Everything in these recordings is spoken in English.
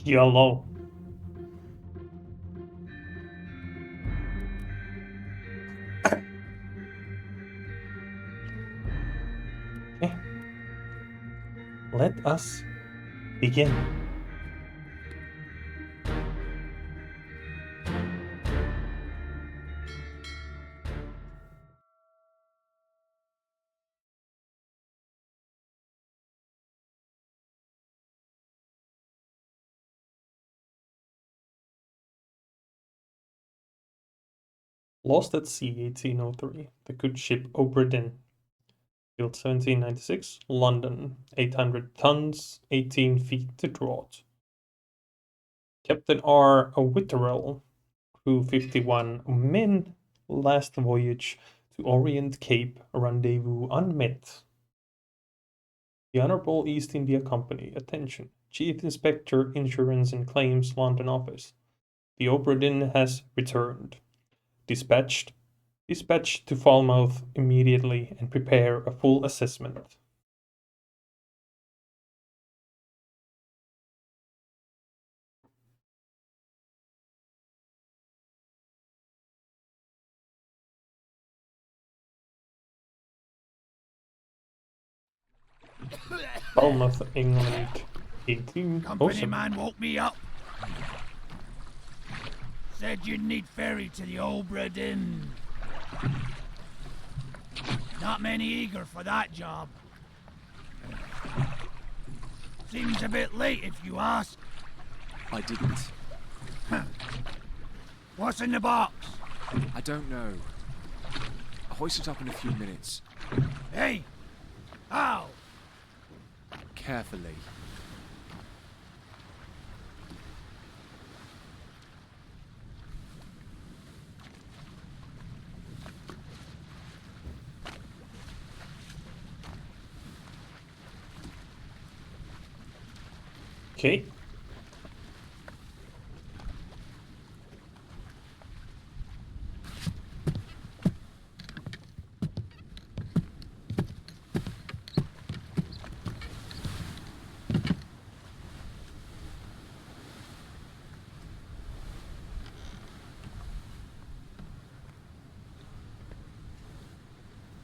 Yellow. Okay. Let us begin. Lost at sea 1803. The good ship Obra Dinn. Built 1796. London. 800 tons, 18 feet to draught. Captain R. Witterell. Crew 51 men. Last voyage to Orient Cape. Rendezvous unmet. The Honorable East India Company. Attention. Chief Inspector, Insurance and Claims, London Office. The Obra Dinn has returned. Dispatched to Falmouth immediately and prepare a full assessment. Falmouth, England, 18. Company Awesome. man woke me up. Said you'd need ferry to the Obra Dinn. Not many eager for that job. Seems a bit late if you ask. I didn't. What's in the box? I don't know. I'll hoist it up in a few minutes. Hey! How? Carefully. Okay.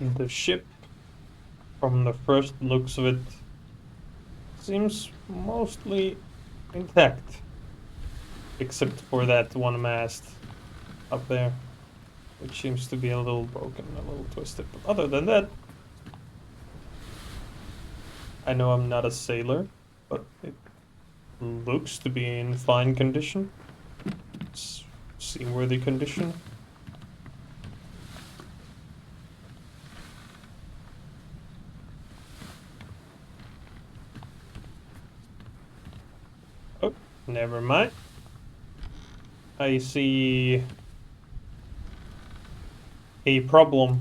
The ship, from the first looks of it, seems mostly intact. Except for that one mast up there, which seems to be a little broken, a little twisted. But other than that, I know I'm not a sailor, but it looks to be in fine condition. It's seaworthy condition. Oh, never mind. I see a problem.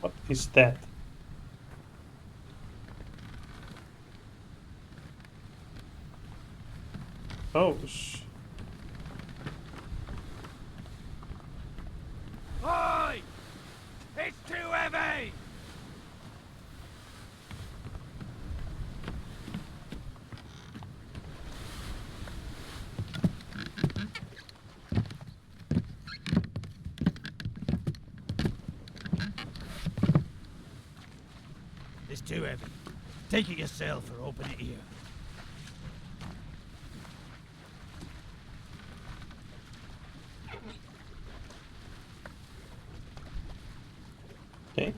What is that? Oh, Oi! It's too heavy! It's too heavy. Take it yourself or open it here. okay.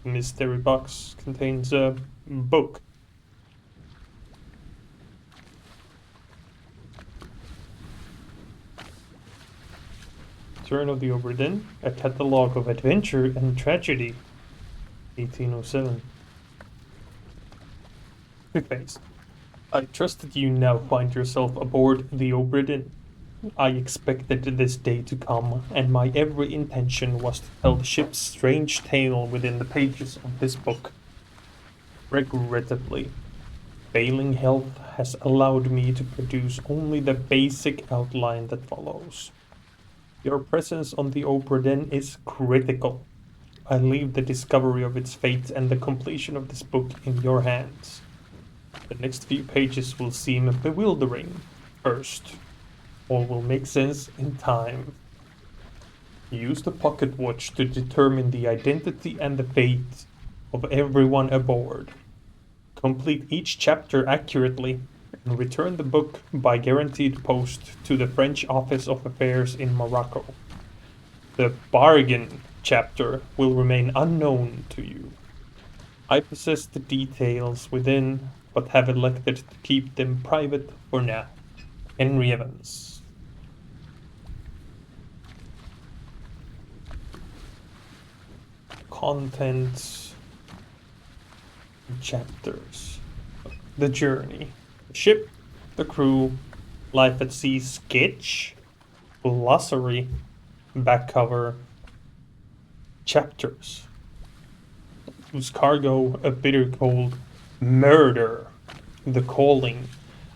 Mystery box contains a book. Return of the Obra Dinn, a catalogue of adventure and tragedy. 1807. Preface. I trust that you now find yourself aboard the Obra Dinn. I expected this day to come, and my every intention was to tell the ship's strange tale within the pages of this book. Regrettably, failing health has allowed me to produce only the basic outline that follows. Your presence on the Obra Dinn is critical. I leave the discovery of its fate and the completion of this book in your hands. The next few pages will seem bewildering first. All will make sense in time. Use the pocket watch to determine the identity and the fate of everyone aboard. Complete each chapter accurately and return the book by guaranteed post to the French Office of Affairs in Morocco. The bargain chapter will remain unknown to you. I possess the details within, but have elected to keep them private for now. Henry Evans. Contents. Chapters. The journey. The ship. The crew. Life at sea sketch. Glossary. Back cover. Chapters. Whose cargo a bitter cold. Murder. The calling.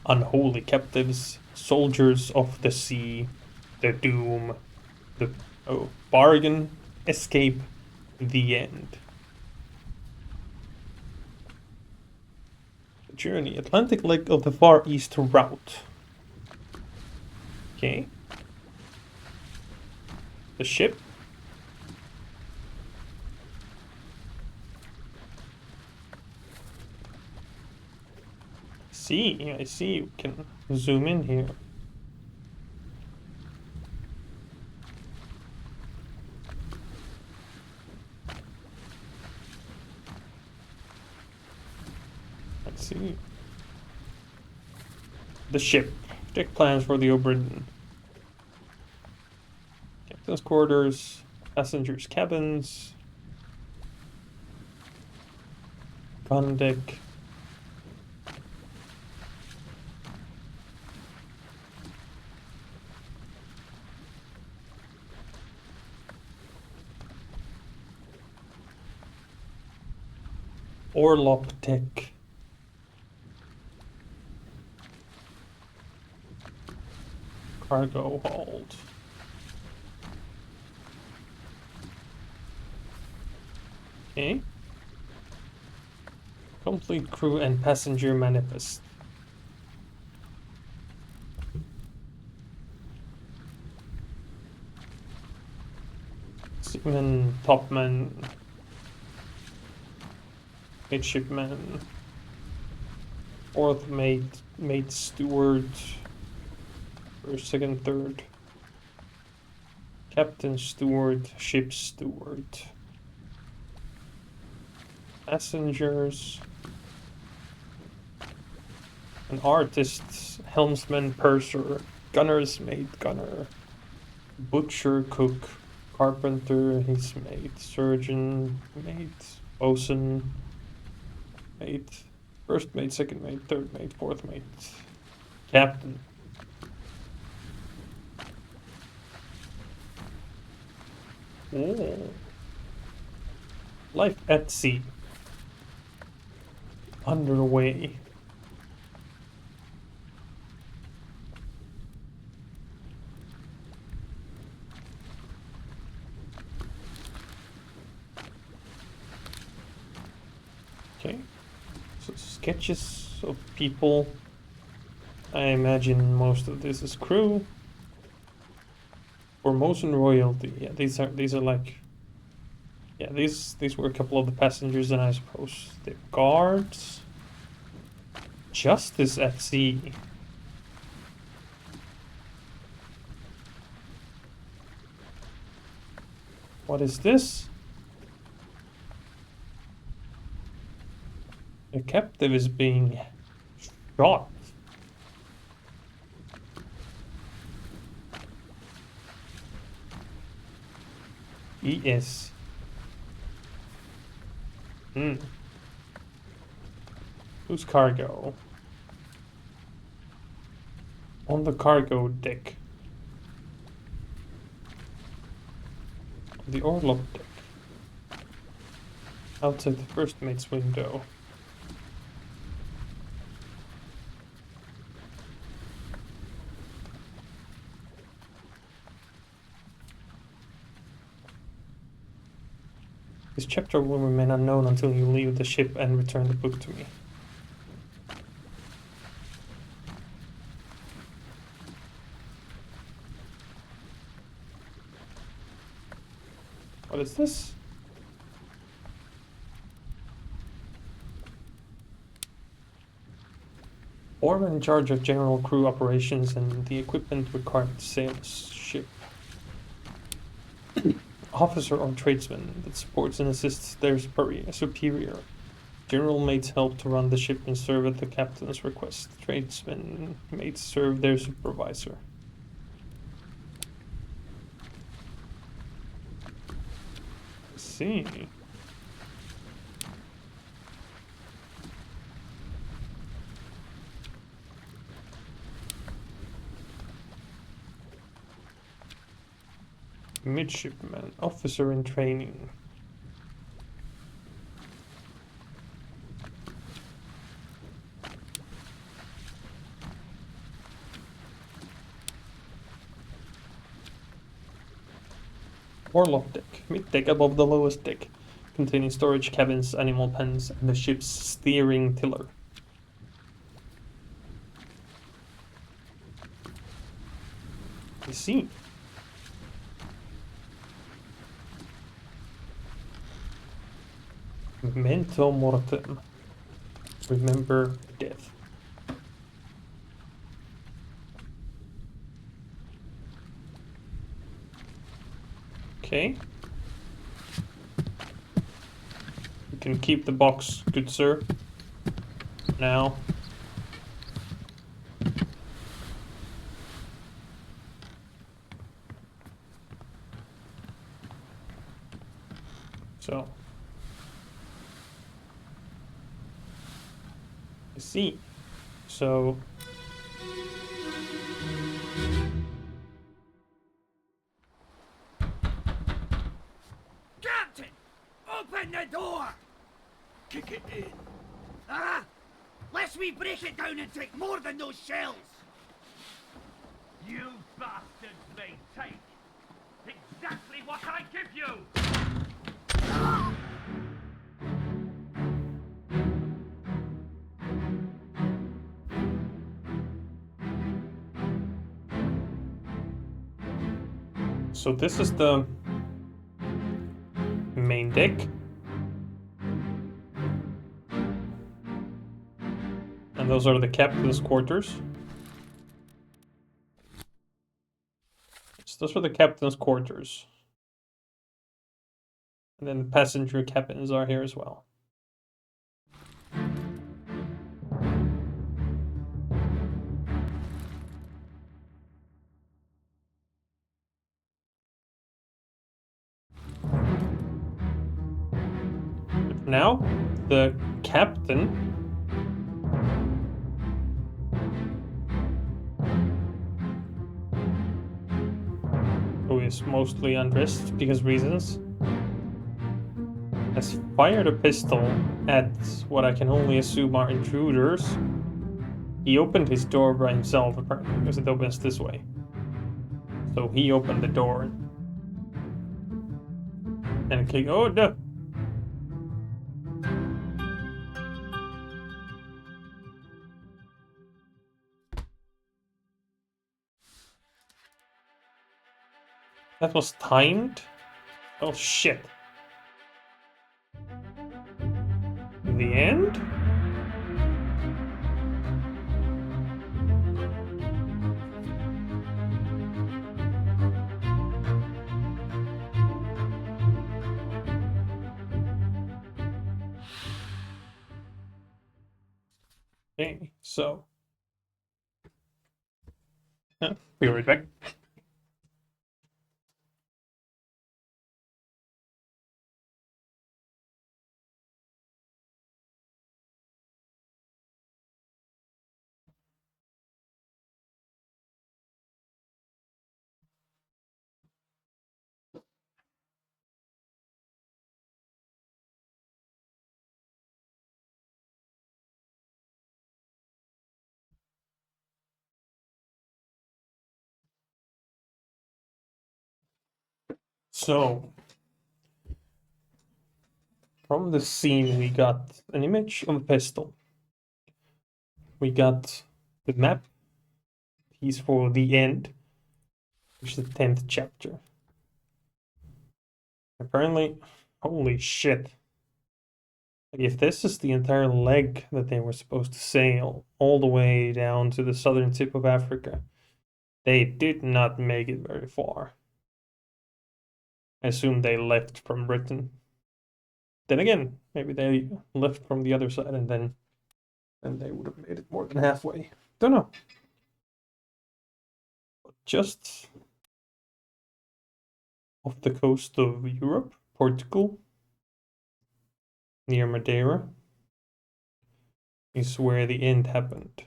Unholy captives. Soldiers of the sea. The doom. The bargain. Escape. The end. Journey. Atlantic Lake of the Far East route. Okay. The ship. I see. You can zoom in here. Let's see. The ship. Deck plans for the Obra Dinn. Captain's quarters. Passengers' cabins. Gun deck. Orlop deck. Cargo hold. Okay. Complete crew and passenger manifest. Seaman, topman, midshipman, fourth mate, steward, first, second, third, captain, steward, ship steward, passengers, an artist, helmsman, purser, gunner's mate, gunner, butcher, cook, carpenter, his mate, surgeon, mate, bosun, mate, first mate, second mate, third mate, fourth mate, captain. Oh. Life at sea. Underway. Okay. So sketches of people. I imagine most of this is crew. Formosan royalty. Yeah, these are like. Yeah, these were a couple of the passengers, and I suppose the guards. Justice at sea. What is this? A captive is being shot. ES. Whose cargo? On the cargo deck. The orlop deck. Outside the first mate's window. This chapter will remain unknown until you leave the ship and return the book to me. What is this? Foreman in charge of general crew operations and the equipment required to sail the ship. Officer or tradesman that supports and assists their superior. General mates help to run the ship and serve at the captain's request. Tradesmen mates serve their supervisor. I see. Midshipman, officer in training. Orlop deck, mid-deck above the lowest deck, containing storage cabins, animal pens, and the ship's steering tiller. I see. Memento mortem. Remember death. Okay. You can keep the box, good sir. Now. So. I see. So. Captain! Open the door! Kick it in. Ah! Lest we break it down and take more than those shells! You bastards may take exactly what I give you! So this is the main deck. And those are the captain's quarters. So those are the captain's quarters. And then the passenger cabins are here as well. But now, the captain who is mostly undressed because reasons, has fired a pistol at what I can only assume are intruders. He opened his door by himself, apparently, because it opens this way. So he opened the door. And click, oh no! That was timed? Oh shit. The end? Okay, so. Be right back. So, from the scene, we got an image of a pistol. We got the map piece for the end, which is the 10th chapter. Apparently, holy shit. Like, if this is the entire leg that they were supposed to sail all the way down to the southern tip of Africa, they did not make it very far. I assume they left from Britain. Then again, maybe they left from the other side and then they would have made it more than halfway. Don't know. But just off the coast of Europe, Portugal, near Madeira, is where the end happened.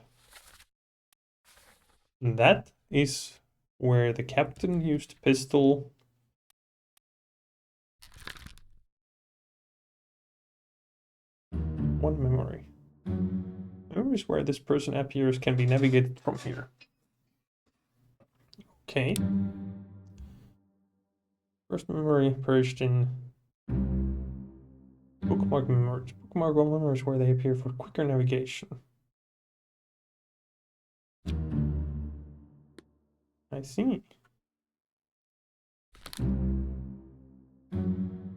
And that is where the captain used a pistol. One memory. Memories where this person appears can be navigated from here. Okay. First memory perished in bookmark memories. Bookmark memories where they appear for quicker navigation. I see.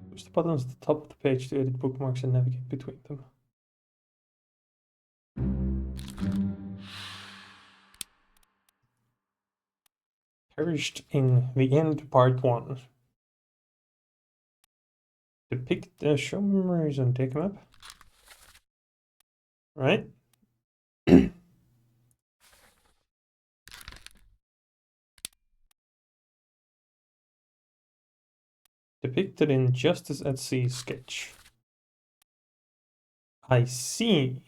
Push the buttons at the top of the page to edit bookmarks and navigate between them. Perished in the end, part 1. Depict the show memories on take map. Right? Depicted in Justice at Sea sketch. I see.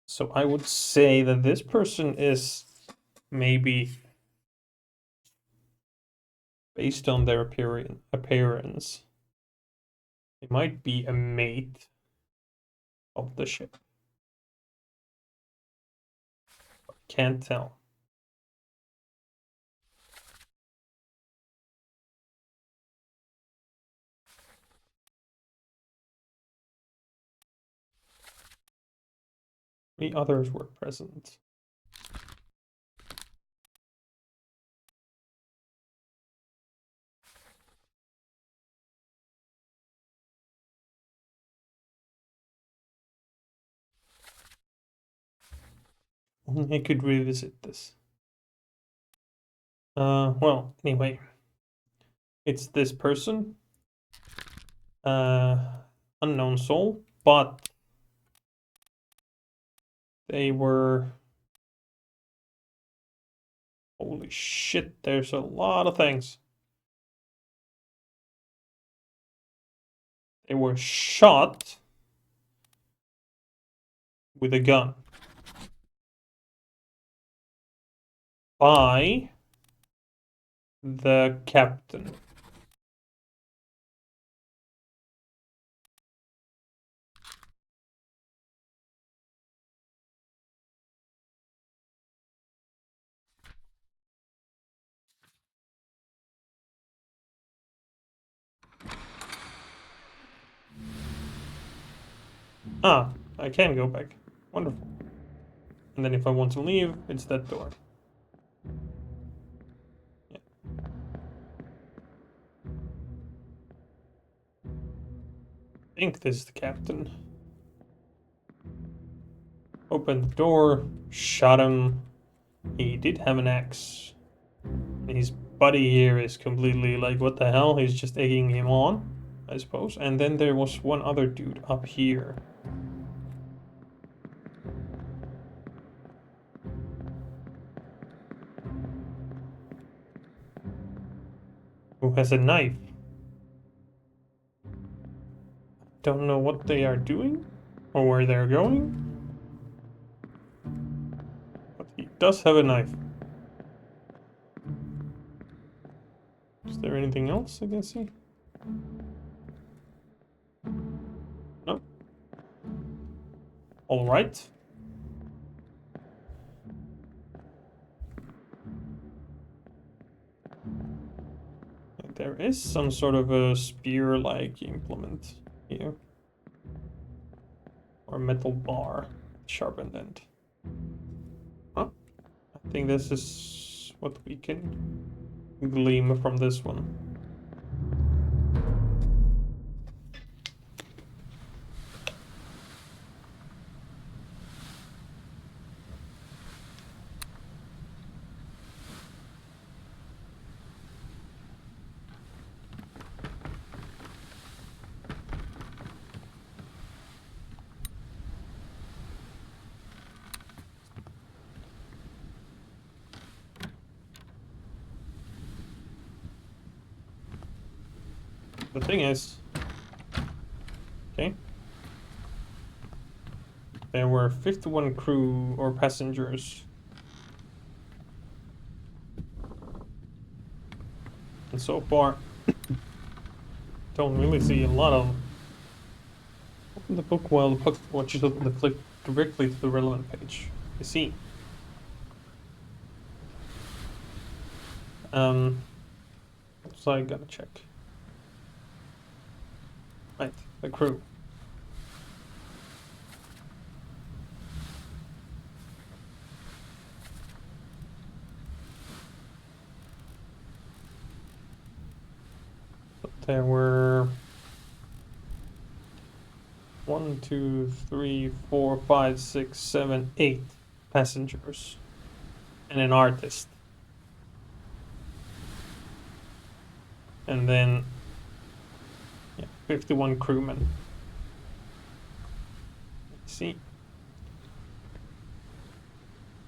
So I would say that this person is maybe, based on their appearance, it might be a mate of the ship. Can't tell. The others were present. Only I could revisit this. Well, anyway. It's this person. Unknown soul, but they were... Holy shit, there's a lot of things. They were shot with a gun by the captain. Ah, I can go back. Wonderful. And then if I want to leave, it's that door. Yeah. I think this is the captain. Opened the door, shot him. He did have an axe. His buddy here is completely like, what the hell? He's just egging him on, I suppose. And then there was one other dude up here. Who has a knife. Don't know what they are doing or where they're going. But he does have a knife. Is there anything else I can see? No. All right. there is some sort of a spear-like implement here. Or metal bar, sharpened end. Huh? I think this is what we can glean from this one. The thing is, okay, there were 51 crew or passengers. And so far, don't really see a lot of... Open the book while the book watches open the flick directly to the relevant page. I see. So I gotta check. Right, the crew. There were 1, 2, 3, 4, 5, 6, 7, 8 passengers and an artist. And then 51 crewmen. Let's see.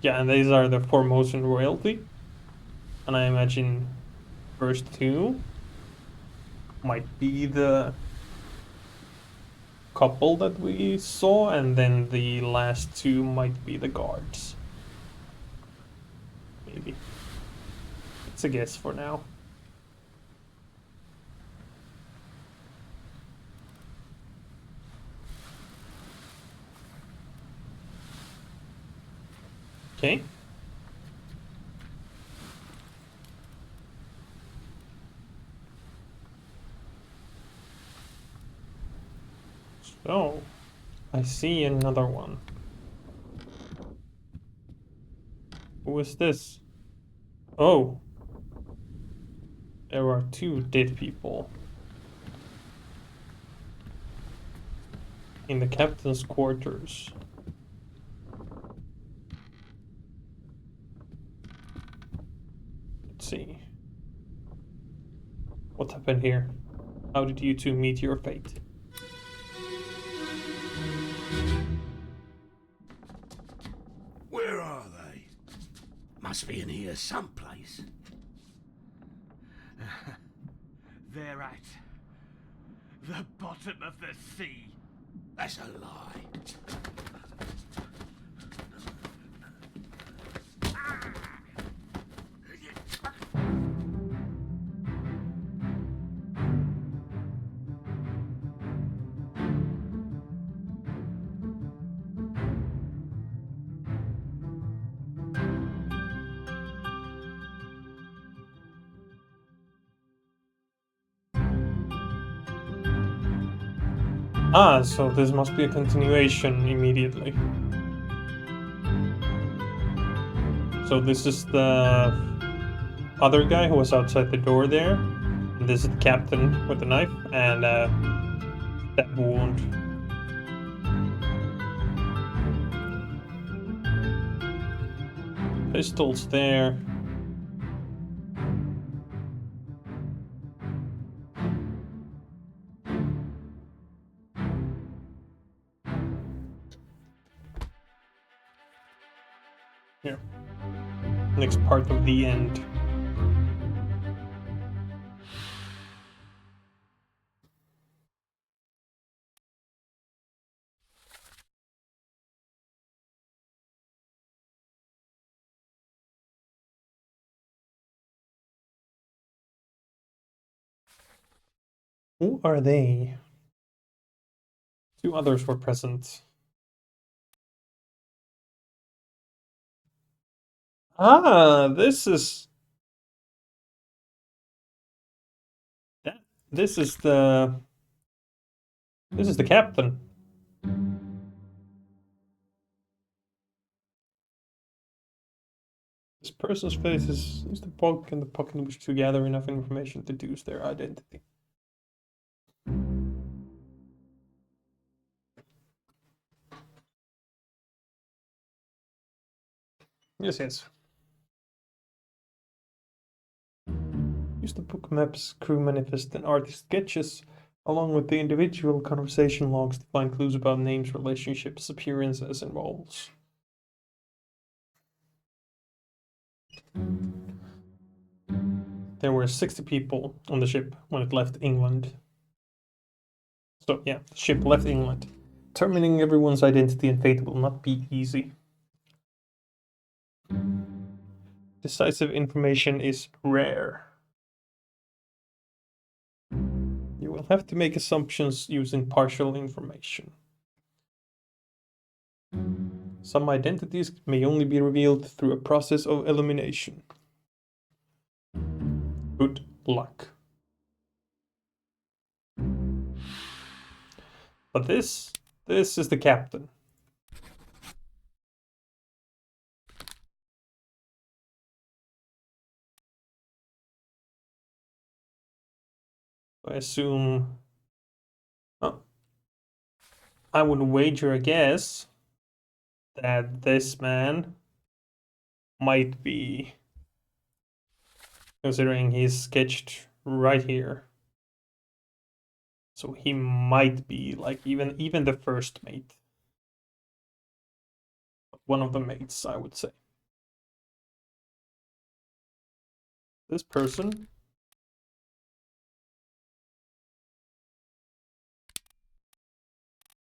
Yeah, and these are the Formosan royalty. And I imagine first two might be the couple that we saw, and then the last two might be the guards. Maybe. It's a guess for now. Okay. So, I see another one. Who is this? Oh. There are 2 dead people. In the captain's quarters. Let's see. What happened here? How did you two meet your fate? Where are they? Must be in here someplace. They're at the bottom of the sea. That's a lie. Ah, so this must be a continuation immediately. So this is the other guy who was outside the door there. And this is the captain with the knife and that wound. Pistols there. Here. Next part of the end. Who are they? 2 others were present. Ah, this is... This is the captain. This person's face is the poke, and the poke can wish to gather enough information to deduce their identity. Yes. Use the book maps, crew manifest, and artist sketches, along with the individual conversation logs to find clues about names, relationships, appearances, and roles. There were 60 people on the ship when it left England. So yeah, the ship left England. Determining everyone's identity and fate will not be easy. Decisive information is rare. You will have to make assumptions using partial information. Some identities may only be revealed through a process of elimination. Good luck. But this is the captain. I assume... Oh. I would wager a guess that this man might be, considering he's sketched right here. So he might be like even the first mate. One of the mates, I would say. This person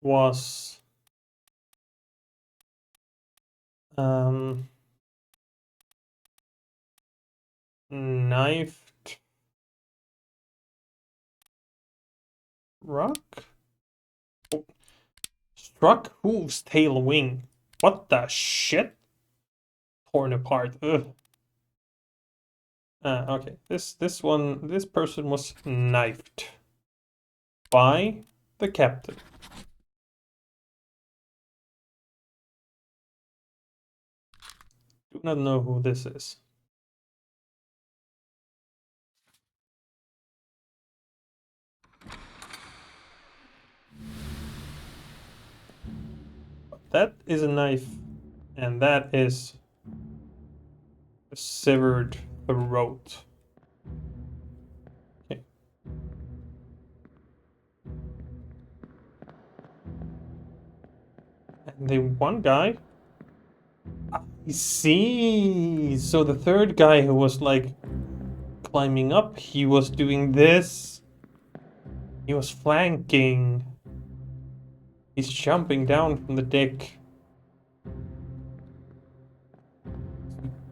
was knifed oh. Struck hooves tail wing. What the shit? Torn apart. Ugh. Okay. This person was knifed by the captain. Do not know who this is. That is a knife, and that is a severed throat. Okay. And the one guy... I see! So the third guy who was like climbing up, he was doing this. He was flanking. He's jumping down from the deck.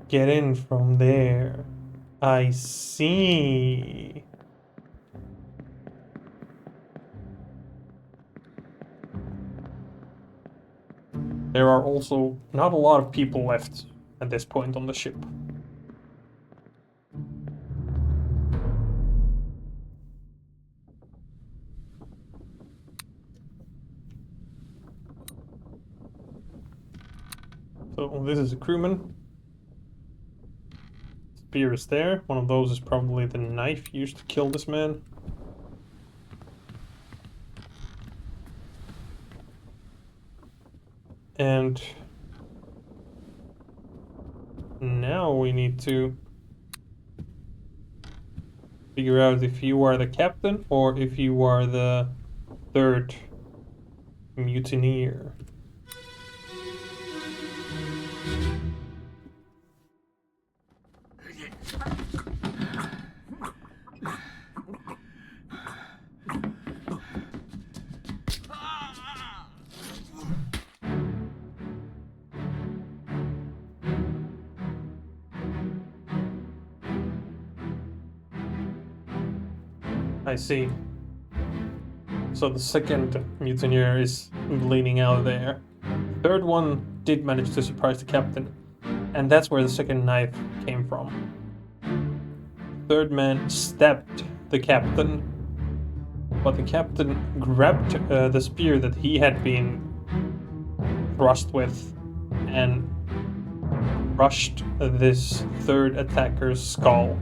Get in from there. I see. There are also not a lot of people left at this point on the ship. So this is a crewman. Spear is there. One of those is probably the knife used to kill this man. And now we need to figure out if you are the captain or if you are the third mutineer. I see. So the second mutineer is bleeding out there. The third one did manage to surprise the captain, and that's where the second knife came from. The third man stabbed the captain But the captain grabbed the spear that he had been thrust with and crushed this third attacker's skull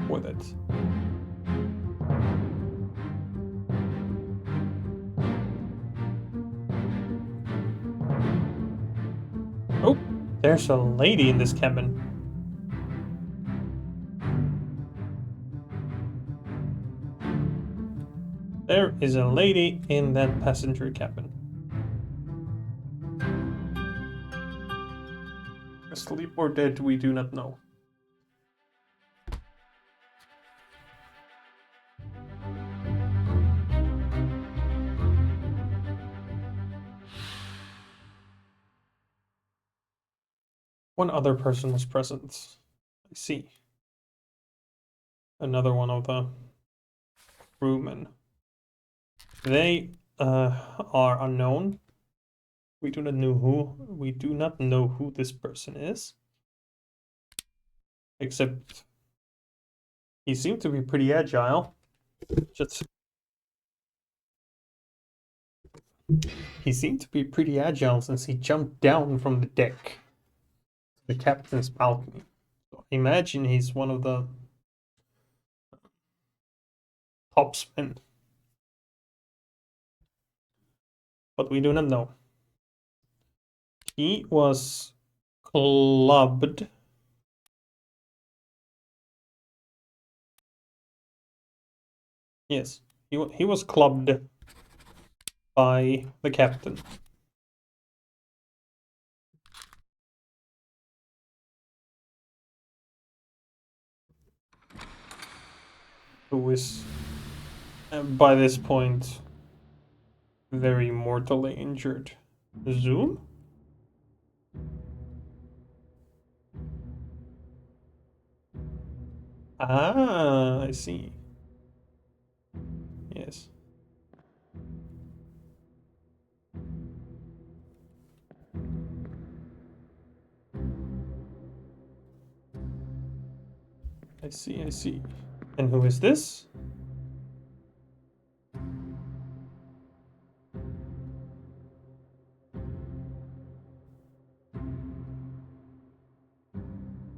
with it. Oh, there's a lady in this cabin. There is a lady in that passenger cabin. Asleep or dead, we do not know. One other person was present. I see. Another one of the crewmen. They are unknown. We do not know who. We do not know who this person is. Except he seemed to be pretty agile. He seemed to be pretty agile since he jumped down from the deck, the captain's balcony. So imagine he's one of the topsmen. But we do not know. He was clubbed. Yes, he was clubbed by the captain. Who is, by this point, very mortally injured. Zoom? Ah, I see. Yes. I see, I see. And who is this?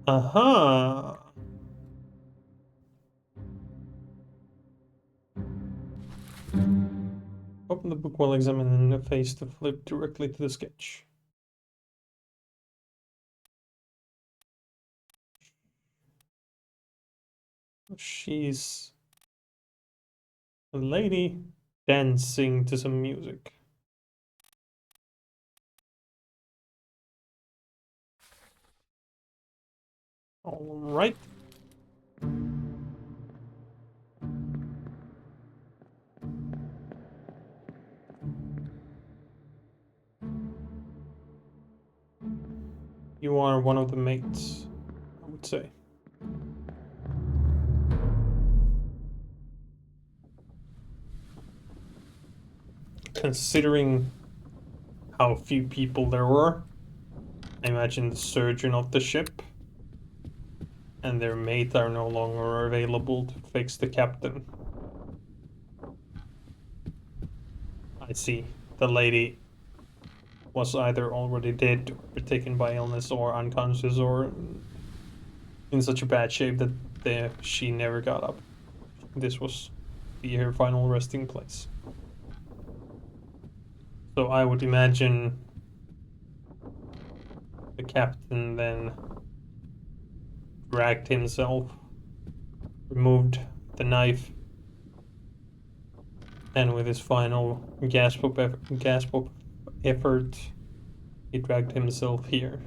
Aha! Open the book while examining the face to flip directly to the sketch. She's a lady dancing to some music. All right. You are one of the mates, I would say. Considering how few people there were, I imagine the surgeon of the ship and their mate are no longer available to fix the captain. I see. The lady was either already dead or taken by illness or unconscious or in such a bad shape that she never got up. This was her final resting place. So I would imagine the captain then dragged himself, removed the knife, and with his final gasp of effort, he dragged himself here.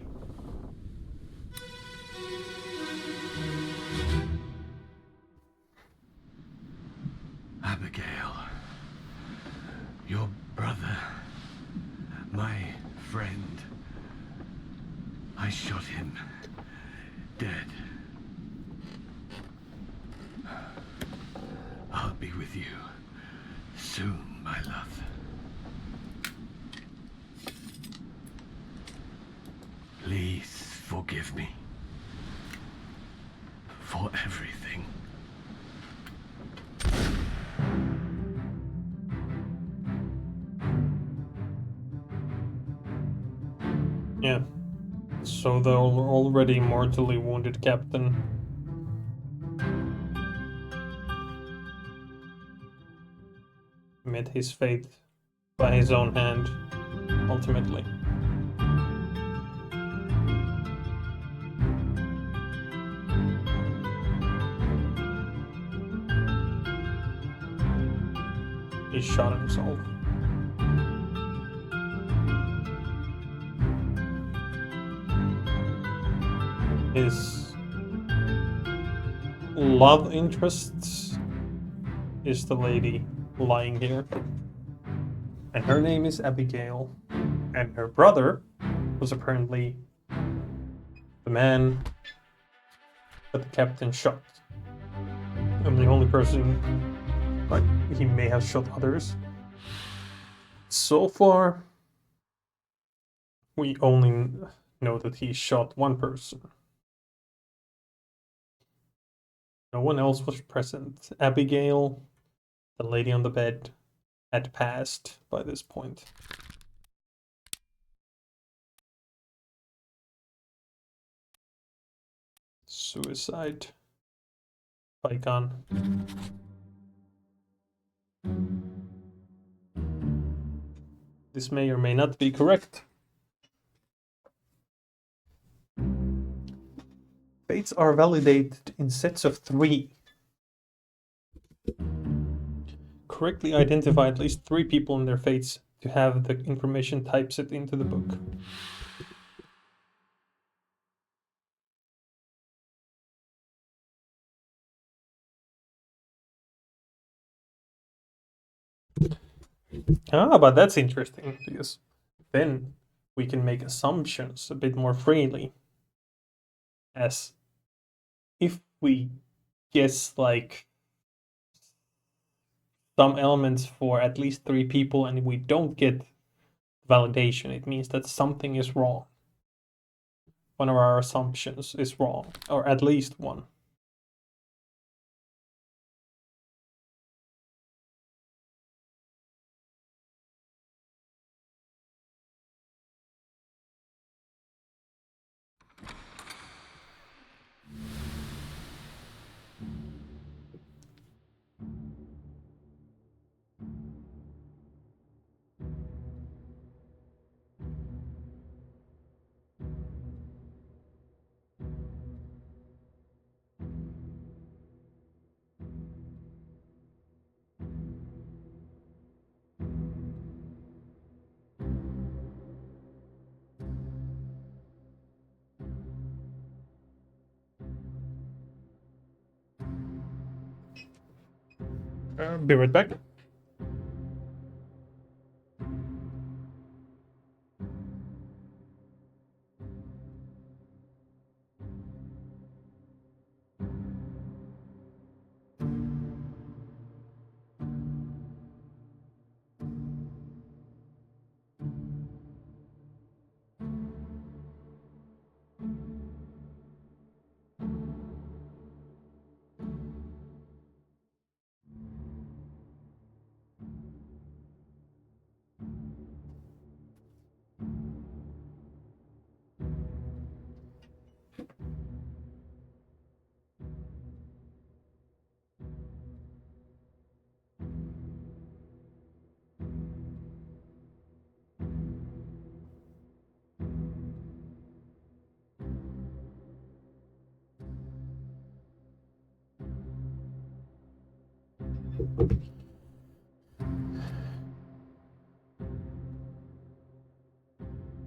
Abigail, your brother, my friend. I shot him dead. I'll be with you soon, my love. Please forgive me for everything. Yeah. So the already mortally wounded captain met his fate by his own hand, ultimately. He shot himself. His love interest is the lady lying here. And her name is Abigail. And her brother was apparently the man that the captain shot. And the only person, like, he may have shot others. So far, we only know that he shot one person. No one else was present. Abigail, the lady on the bed, had passed by this point. Suicide by gun. This may or may not be correct. Fates are validated in sets of 3. Correctly identify at least 3 people and their fates to have the information typeset into the book. But that's interesting, because then we can make assumptions a bit more freely. As if we guess like some elements for at least 3 people and we don't get validation, it means that something is wrong. One of our assumptions is wrong, or at least one. Be right back.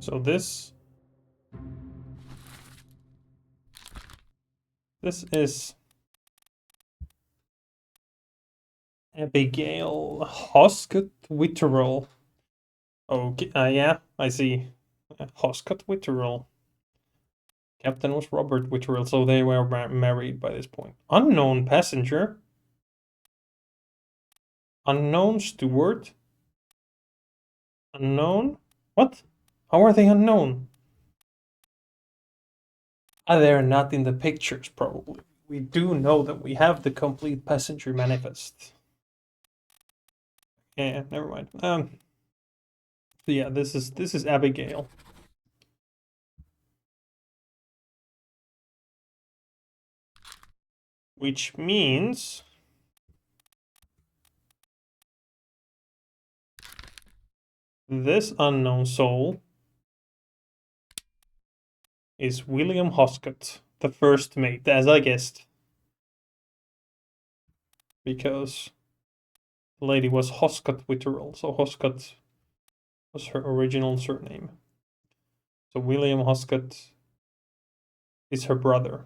So this is Abigail Hoscott Witterell. Okay, yeah, I see. Hoscott Witterell. Captain was Robert Witterell, so they were married by this point. Unknown passenger. Unknown steward. Unknown? What? How are they unknown? They're not in the pictures, probably. We do know that we have the complete passenger manifest. Yeah, never mind. So yeah, this is Abigail. Which means this unknown soul is William Hoscott, the first mate, as I guessed. Because the lady was Hoscott Witterell, so Hoscott was her original surname. So William Hoscott is her brother.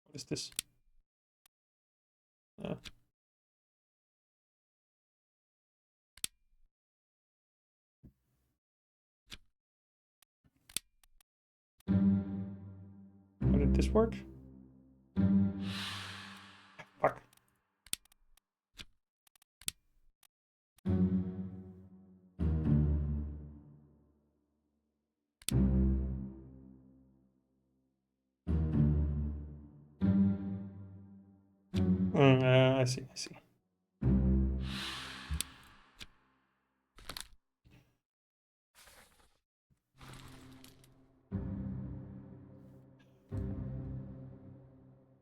What is this? How did this work? Fuck. I see.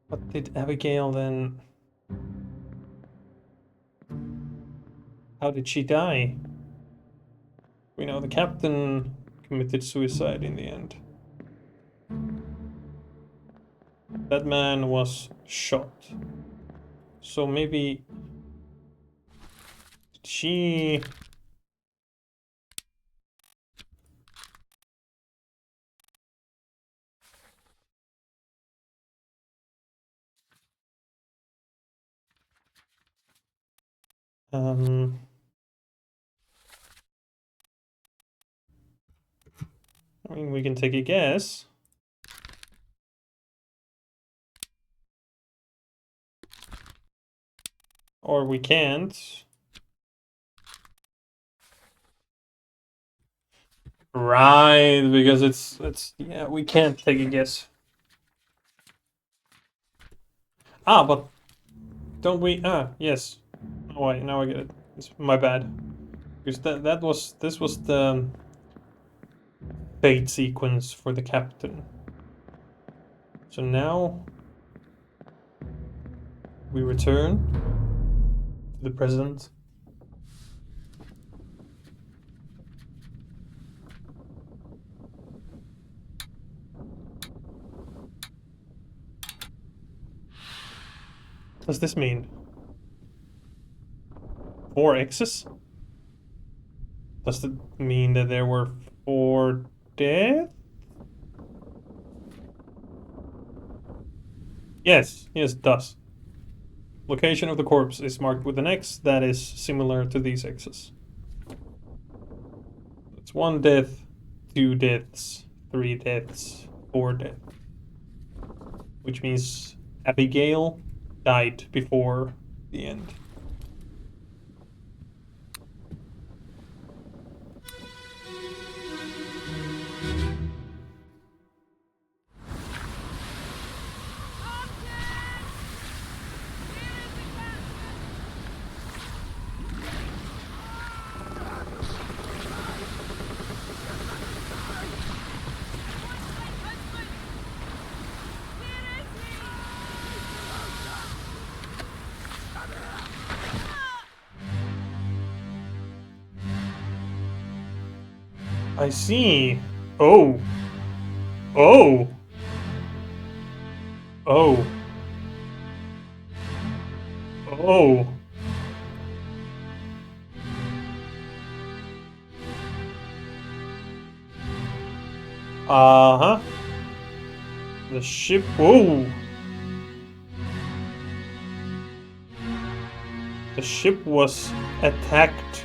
What did Abigail then? How did she die? We know the captain committed suicide in the end. That man was shot. So maybe she... I mean, we can take a guess. Or we can't. Right, because it's yeah, we can't take a guess. But don't we? Yes. Oh wait, now I get it. It's my bad. Because this was the fate sequence for the captain. So now we return to the present. What does this mean? 4 X's? Does it mean that there were 4 dead? Yes, it does. Location of the corpse is marked with an X that is similar to these X's. It's 1 death, 2 deaths, 3 deaths, 4 deaths. Which means Abigail died before the end. I see. Oh. Oh. Oh. Oh. Uh-huh. The ship. Whoa. The ship was attacked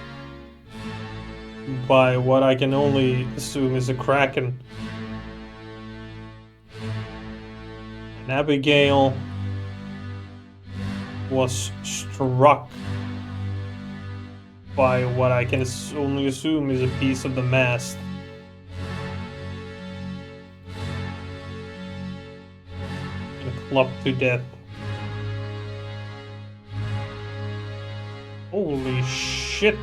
by what I can only assume is a kraken. And Abigail was struck by what I can only assume is a piece of the mast. And clubbed to death. Holy shit.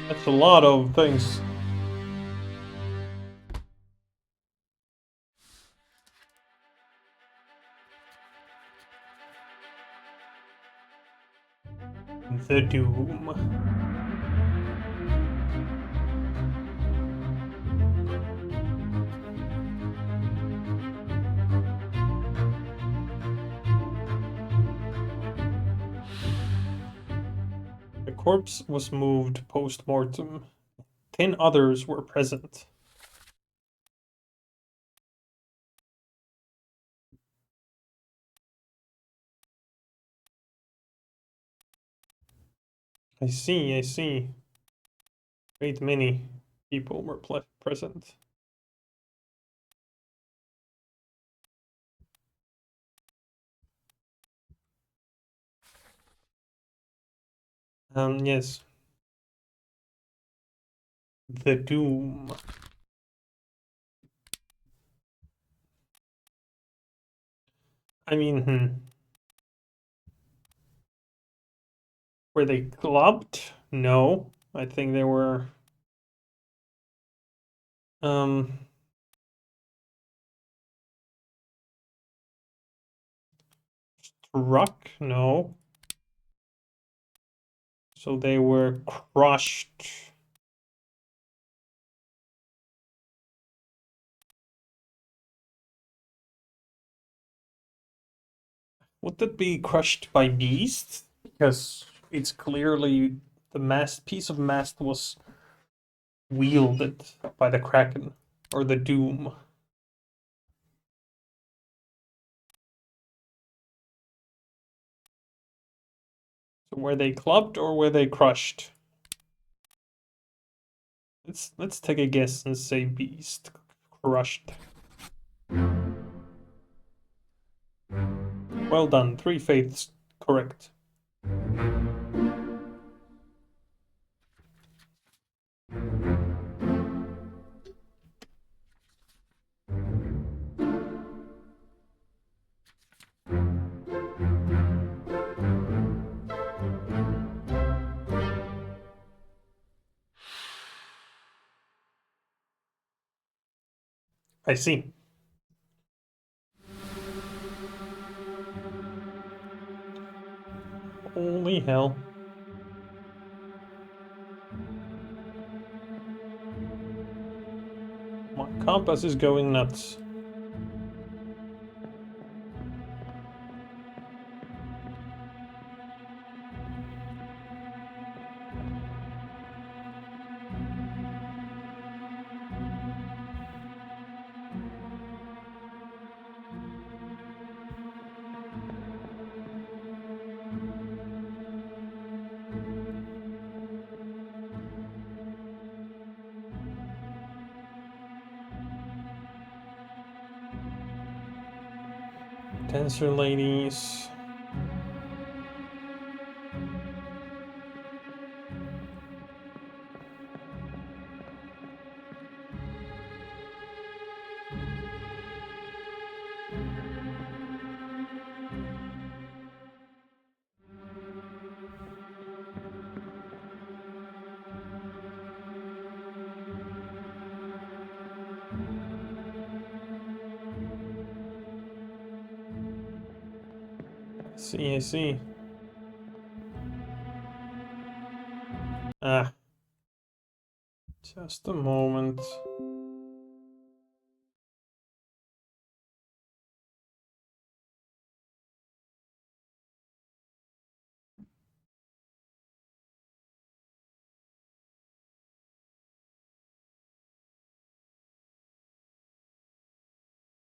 That's a lot of things. The Doom. The corpse was moved post-mortem. 10 others were present. I see. Great many people were present. Yes. The Doom. I mean, were they clubbed? No. I think they were... struck? No. So they were crushed. Would that be crushed by beast? Because it's clearly the piece of mast was wielded by the Kraken or the Doom. So were they clubbed or were they crushed? Let's take a guess and say beast. Crushed. Well done, 3 faiths correct. I see. Holy hell. My compass is going nuts. Dancer ladies. I see. Ah. Just a moment.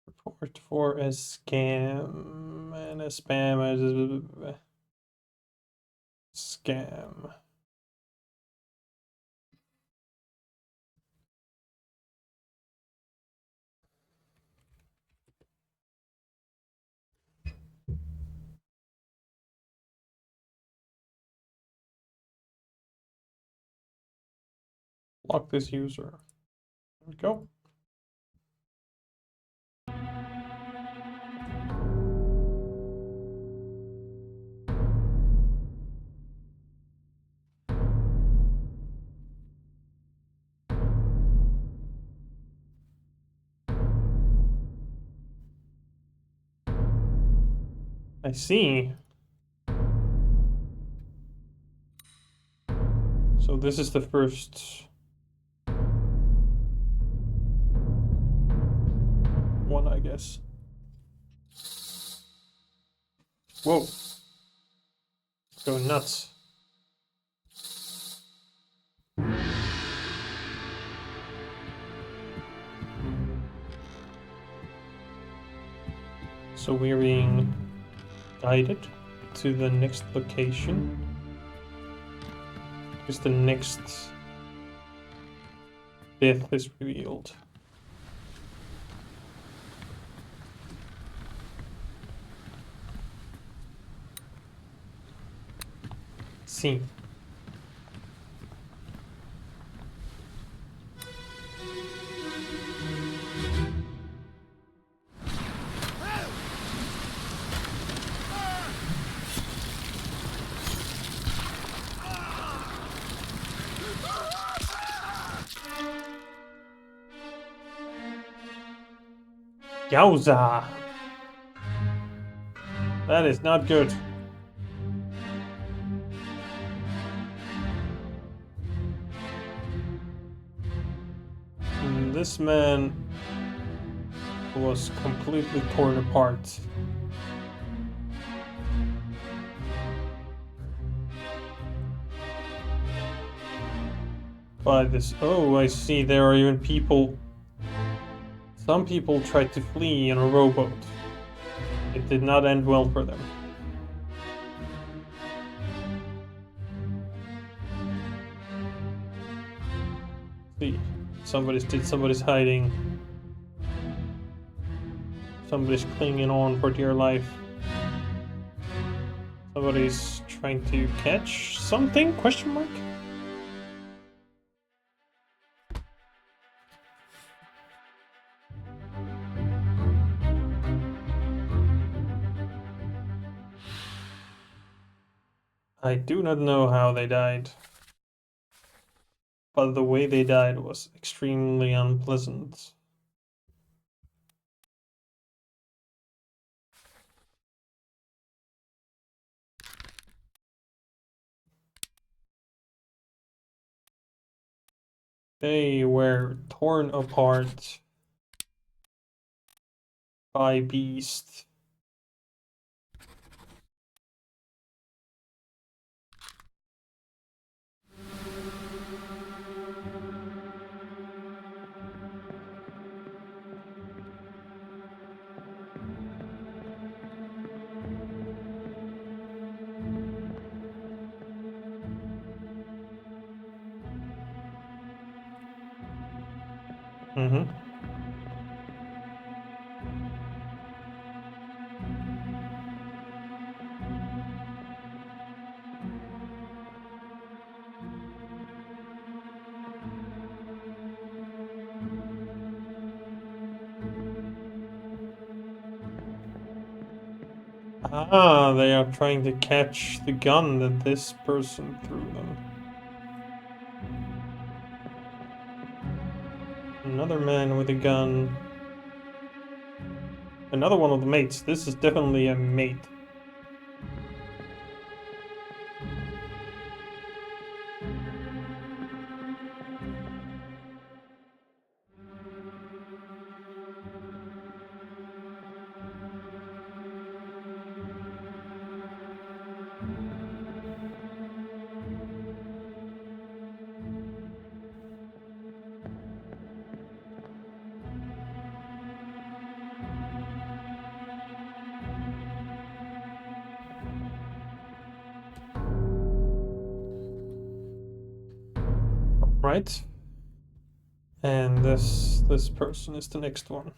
Report for a scam and a spam. Scam. Lock this user. There we go. I see. So this is the first one, I guess. Whoa. It's going nuts. So we're being guided to the next location. Because the next death is revealed. See. Yowza! That is not good. This man was completely torn apart. By this. Oh, I see. There are even people. Some people tried to flee in a rowboat. It did not end well for them. See, somebody's hiding. Somebody's clinging on for dear life. Somebody's trying to catch something? Question mark? I do not know how they died. But the way they died was extremely unpleasant. They were torn apart by beast. Mm-hmm. Ah, they are trying to catch the gun that this person threw them. Another man with a gun. Another one of the mates. This is definitely a mate. Right? And this person is the next one.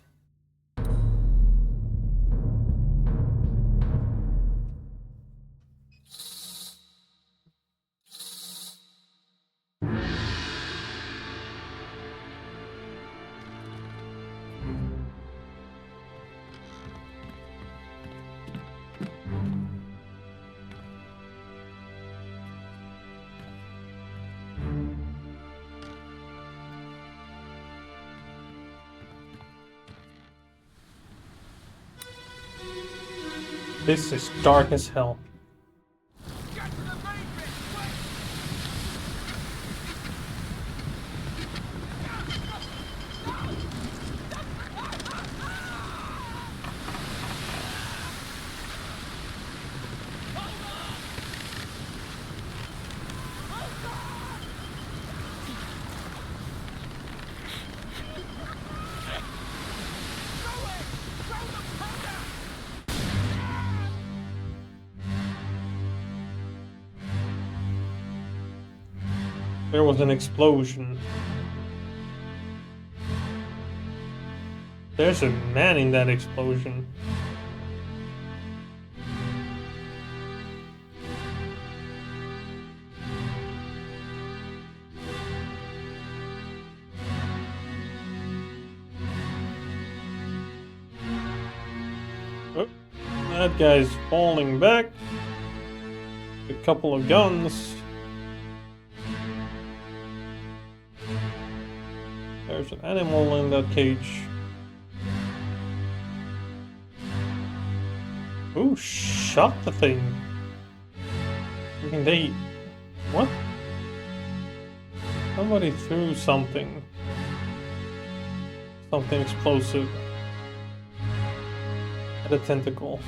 This is dark as hell. Get to the main bit, quick! There was an explosion. There's a man in that explosion. Oh, that guy's falling back. A couple of guns. There's an animal in that cage. Who shot the thing? I mean, they... What? Somebody threw something. Something explosive. At a tentacle.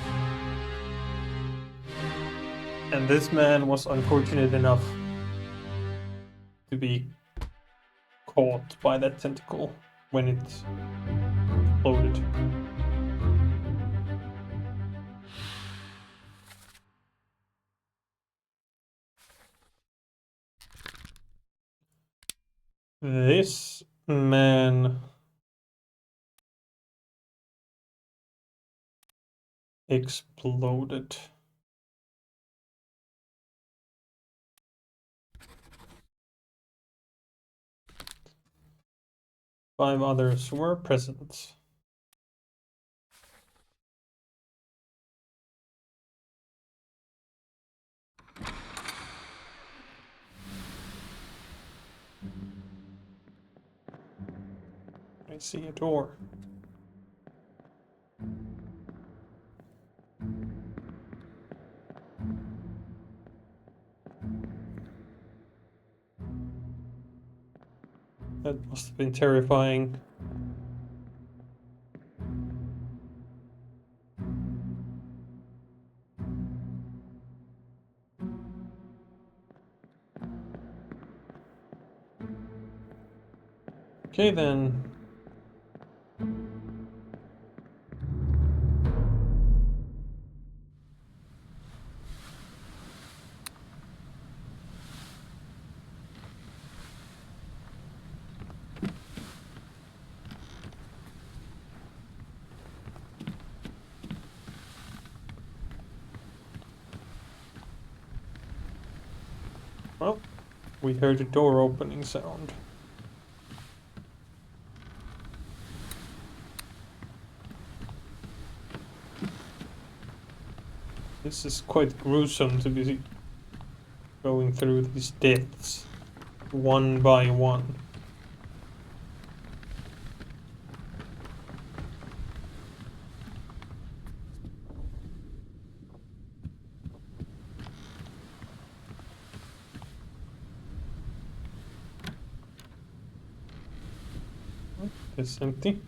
And this man was unfortunate enough to be caught by that tentacle when it exploded. This man exploded. Five others were present. I see a door. That must have been terrifying. Okay then. Well, we heard a door opening sound. This is quite gruesome to be going through these deaths one by one. It's empty.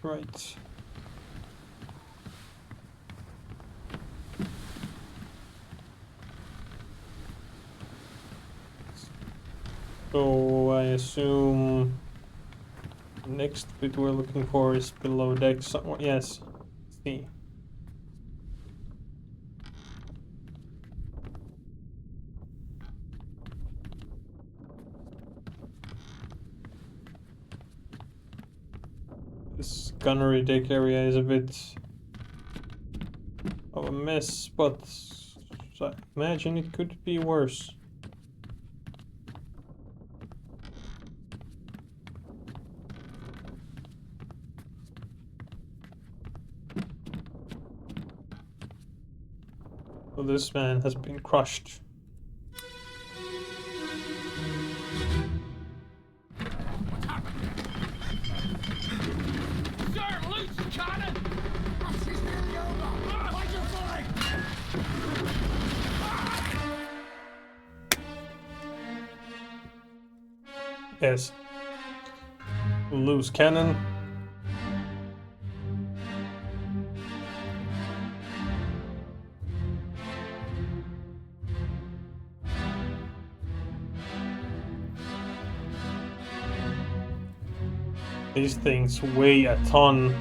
Right. So I assume the next bit we're looking for is below deck somewhere. Yes. See. This gunnery deck area is a bit of a mess, but I imagine it could be worse. So this man has been crushed. Sir, loose cannon! Yes. Loose cannon. These things weigh a ton.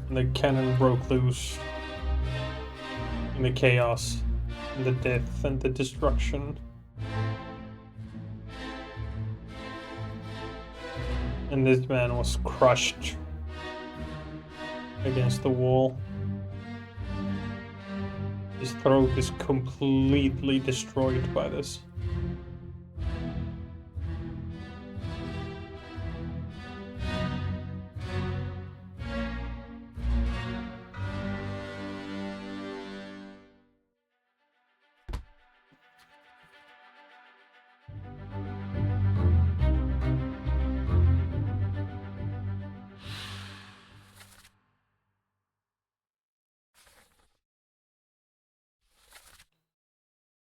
And the cannon broke loose. In the chaos, and the death, and the destruction. And this man was crushed against the wall. His throat is completely destroyed by this.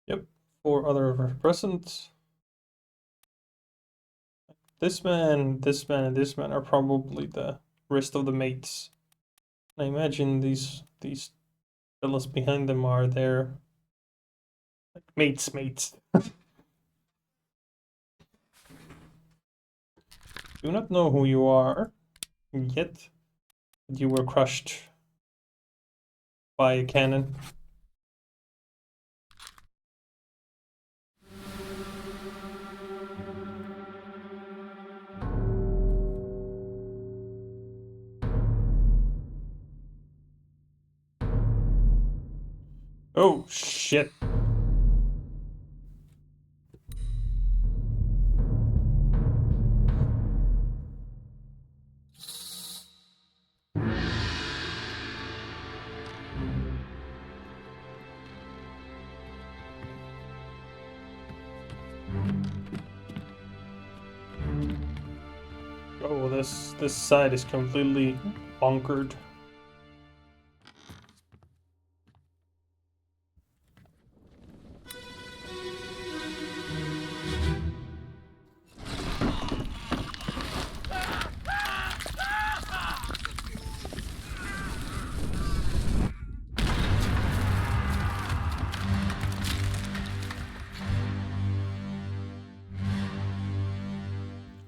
Yep, 4 other present. This man, this man, and this man are probably the rest of the mates. I imagine these fellas behind them are their like mates. Do not know who you are yet. You were crushed by a cannon. Oh shit. Oh, this side is completely bunkered.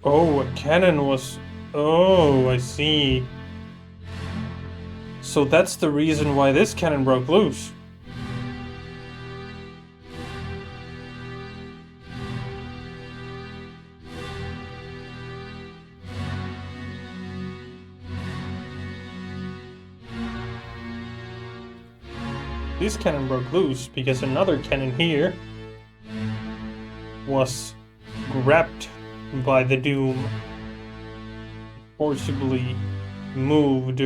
Oh, a cannon was... Oh, I see. So that's the reason why this cannon broke loose. This cannon broke loose because another cannon here was grabbed by the Doom, forcibly moved,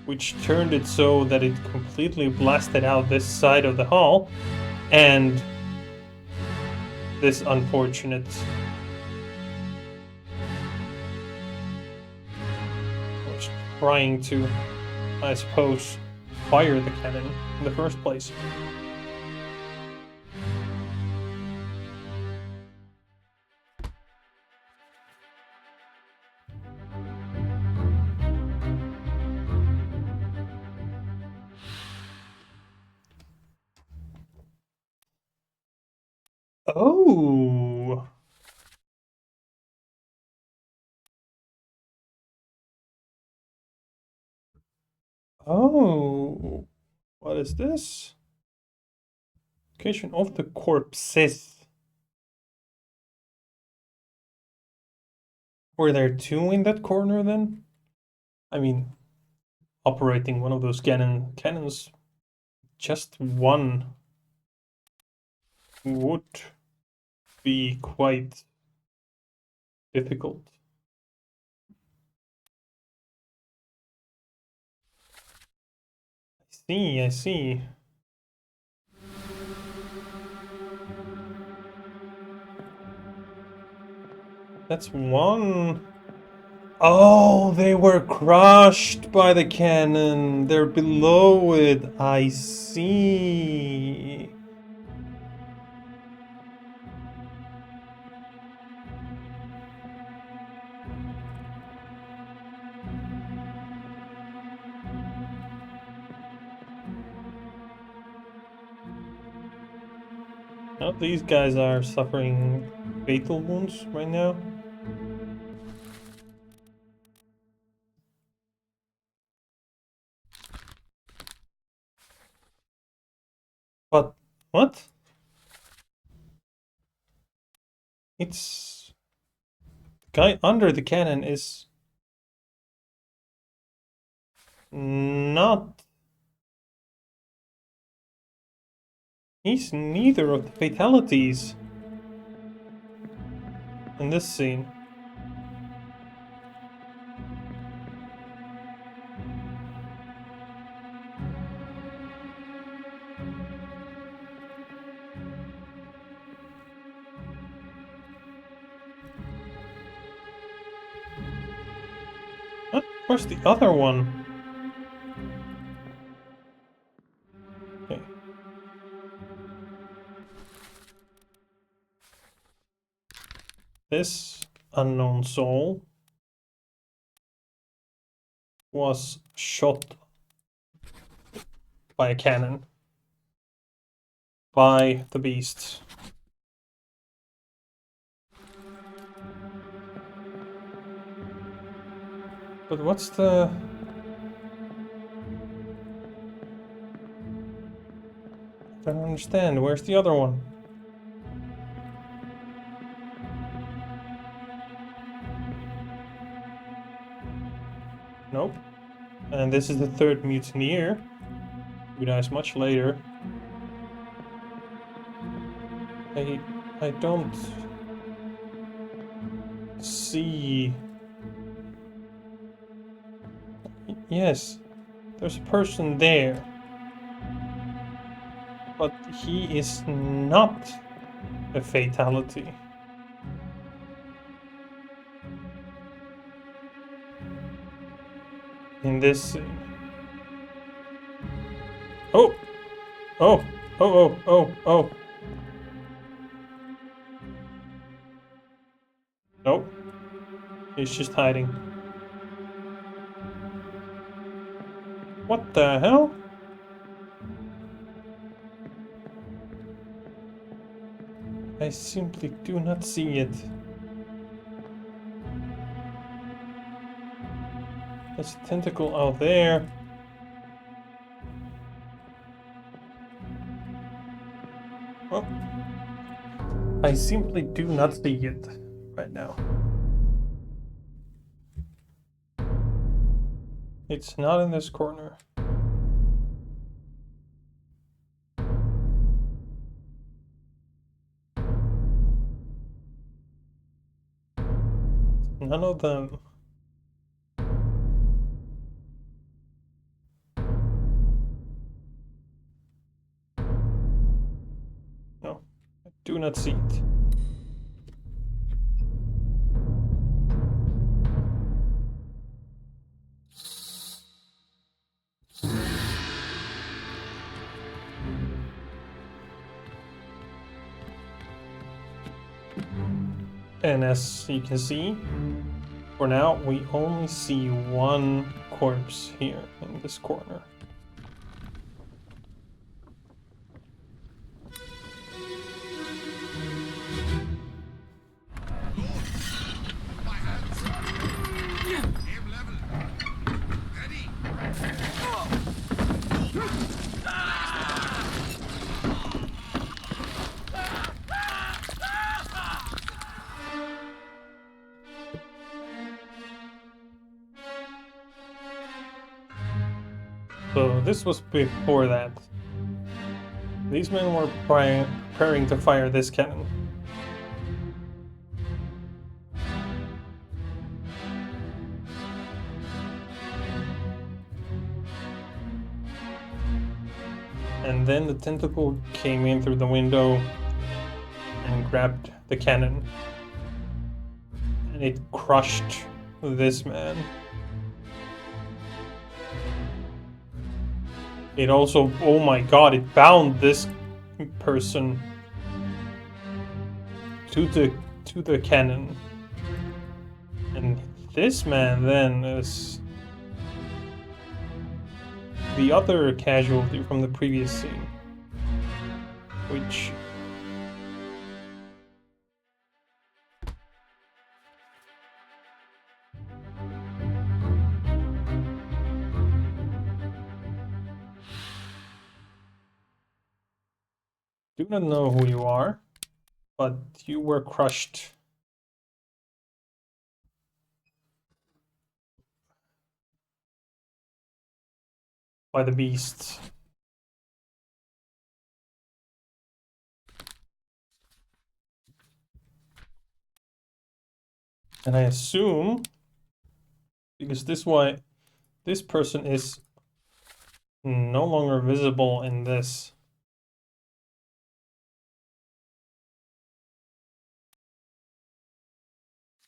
which turned it so that it completely blasted out this side of the hall, and this unfortunate was trying to, I suppose, fire the cannon in the first place. Oh. Oh. What is this? Location of the corpses. Were there 2 in that corner then? I mean, operating one of those cannons, just one would be quite difficult. I see, I see. That's one. Oh, they were crushed by the cannon. They're below it. I see. Oh, these guys are suffering fatal wounds right now. But what? It's the guy under the cannon is not. He's neither of the fatalities in this scene. What? Where's the other one? Okay. This unknown soul was shot by a cannon by the beast. But what's the... I don't understand. Where's the other one? Nope. And this is the third mutineer, who dies much later. I don't see... Yes, there's a person there. But he is not a fatality. In this scene. Oh! Oh! Oh, oh, oh, oh. Nope. He's just hiding. What the hell? I simply do not see it. There's a tentacle out there. Oh. I simply do not see it right now. It's not in this corner. None of them. No, I do not see it. And as you can see, for now we only see one corpse here in this corner. So this was before that. These men were preparing to fire this cannon. And then the tentacle came in through the window and grabbed the cannon. And it crushed this man. It also, oh my god, it bound this person to the cannon. And this man then is the other casualty from the previous scene, which do not know who you are, but you were crushed. By the beast. And I assume, because this person is no longer visible in this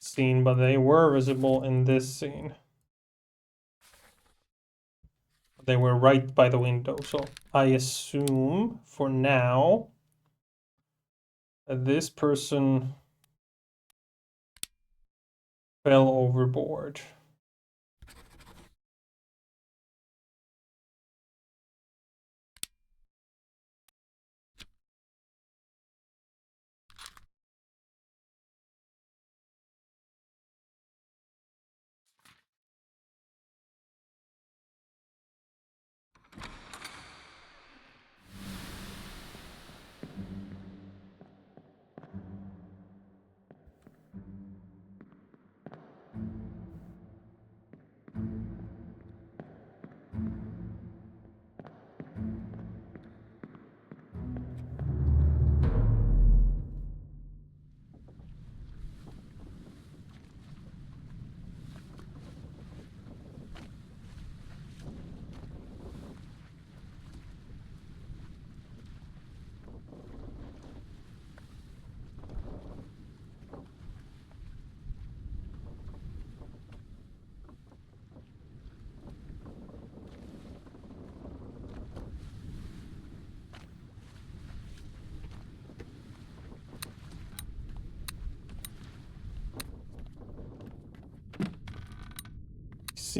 scene, but they were visible in this scene. They were right by the window, so I assume for now that this person fell overboard.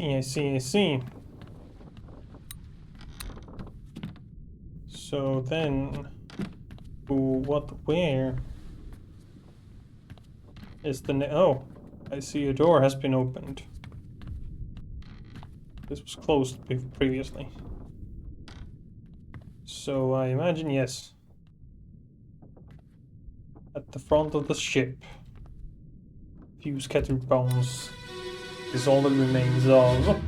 I see. So then, where is the oh, I see a door has been opened. This was closed previously. So I imagine, yes. At the front of the ship, few scattered bones is all that remains of.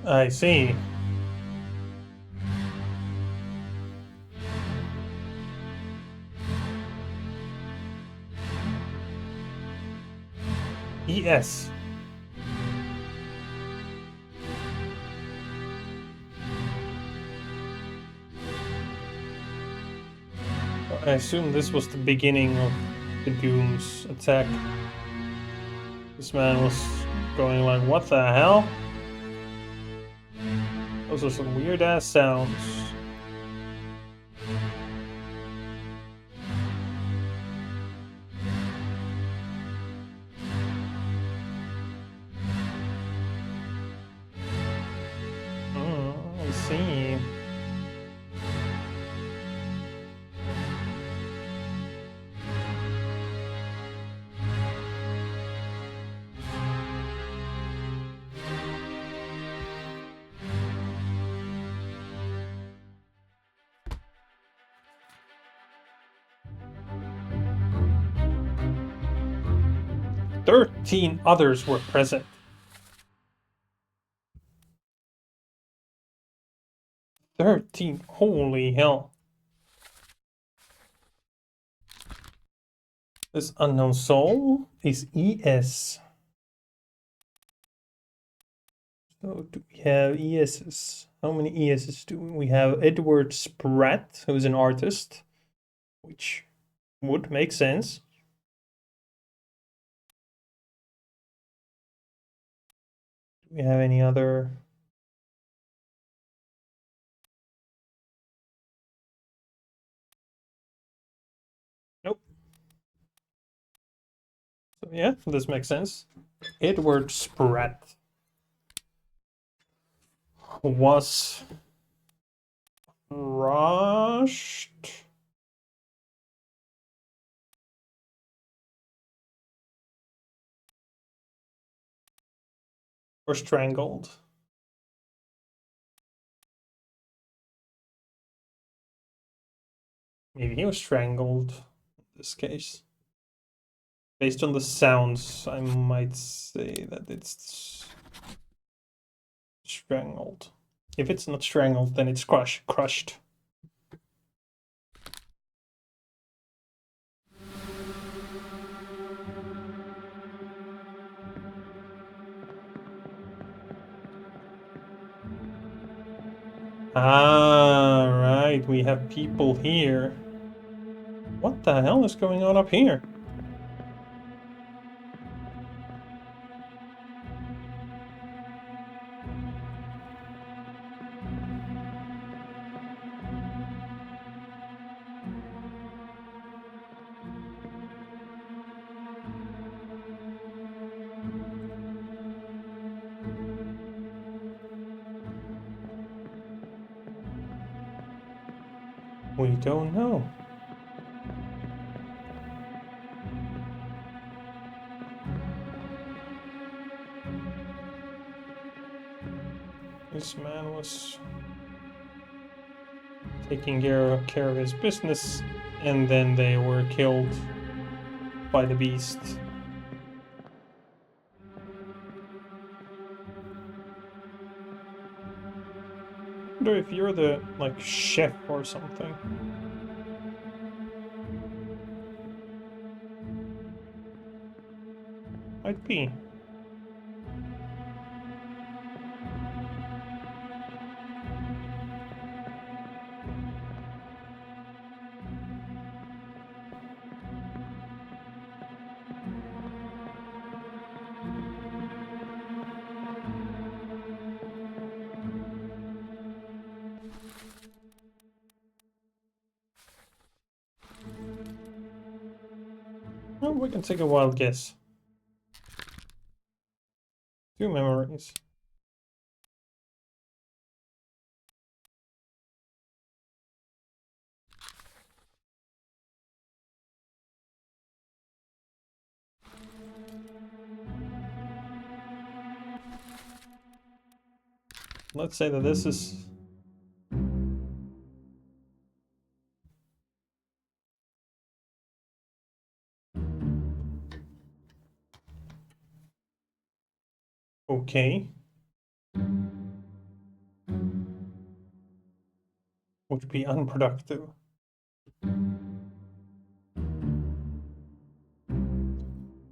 I see. ES. I assume this was the beginning of the Doom's attack. This man was going like, what the hell? Those are some weird ass sounds. I see. 13 others were present. 13, holy hell. This unknown soul is ES. So do we have ESs? How many ESs do we have? Edward Spratt, who's an artist, which would make sense. Do we have any other? Nope. So yeah, this makes sense. Edward Spratt was rushed or strangled. Maybe he was strangled in this case. Based on the sounds, I might say that it's strangled. If it's not strangled, then it's crushed. Ah, right, we have people here. What the hell is going on up here? We don't know. This man was taking care of his business, and then they were killed by the beast. I wonder if you're the, like, chef or something. Might be. Well, we can take a wild guess. 2 memories. Let's say that this is... okay. Would be unproductive.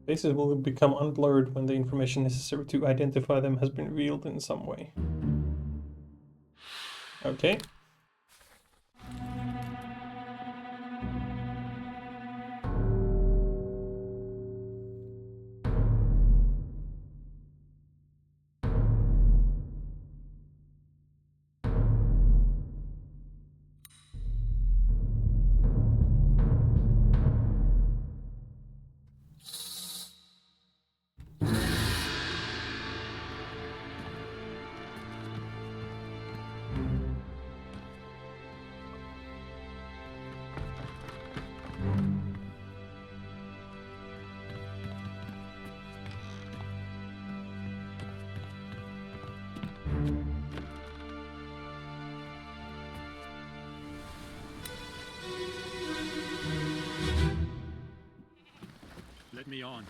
Faces will become unblurred when the information necessary to identify them has been revealed in some way. Okay. Let me on.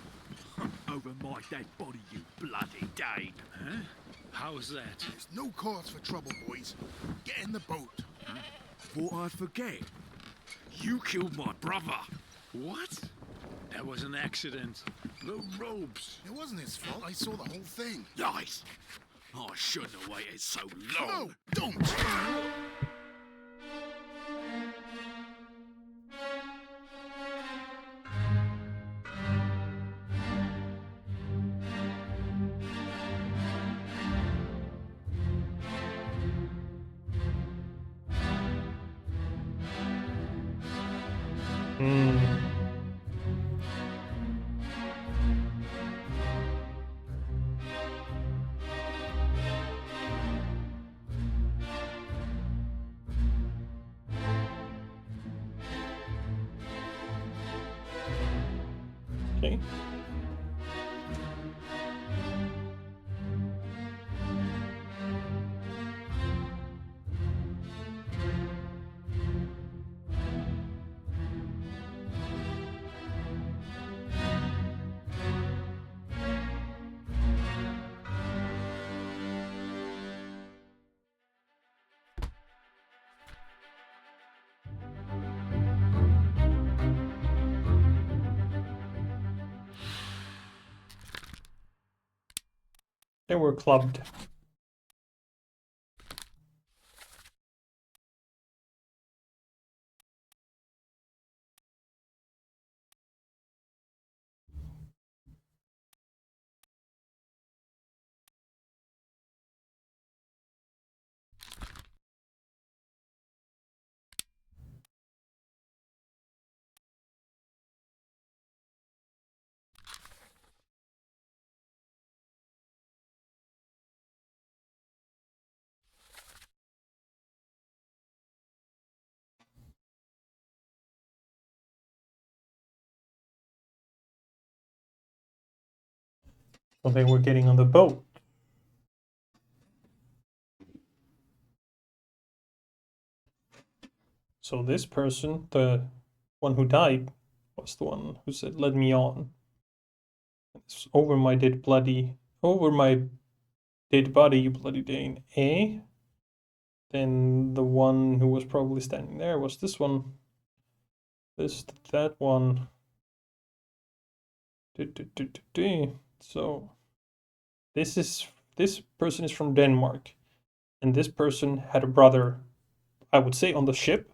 over my dead body, you bloody Dane. Huh? How's that? There's no cause for trouble, boys. Get in the boat. Thought I'd forget. You killed my brother. What? That was an accident. The ropes. It wasn't his fault. I saw the whole thing. Lies. I shouldn't have waited so No, long. don't! Okay. They were clubbed. So they were getting on the boat. So this person, the one who died, was the one who said, "Let me on." It's over my dead body, you bloody Dane. Eh? Then the one who was probably standing there was this one. That one. So this person is from Denmark, and this person had a brother, I would say, on the ship,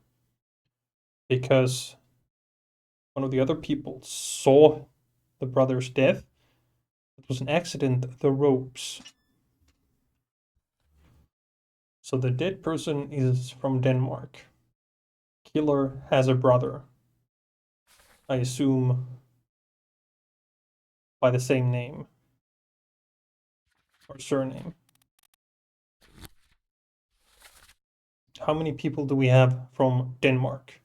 because one of the other people saw the brother's death. It was an accident, the ropes. So the dead person is from Denmark. Killer has a brother. I assume by the same name or surname. How many people do we have from Denmark?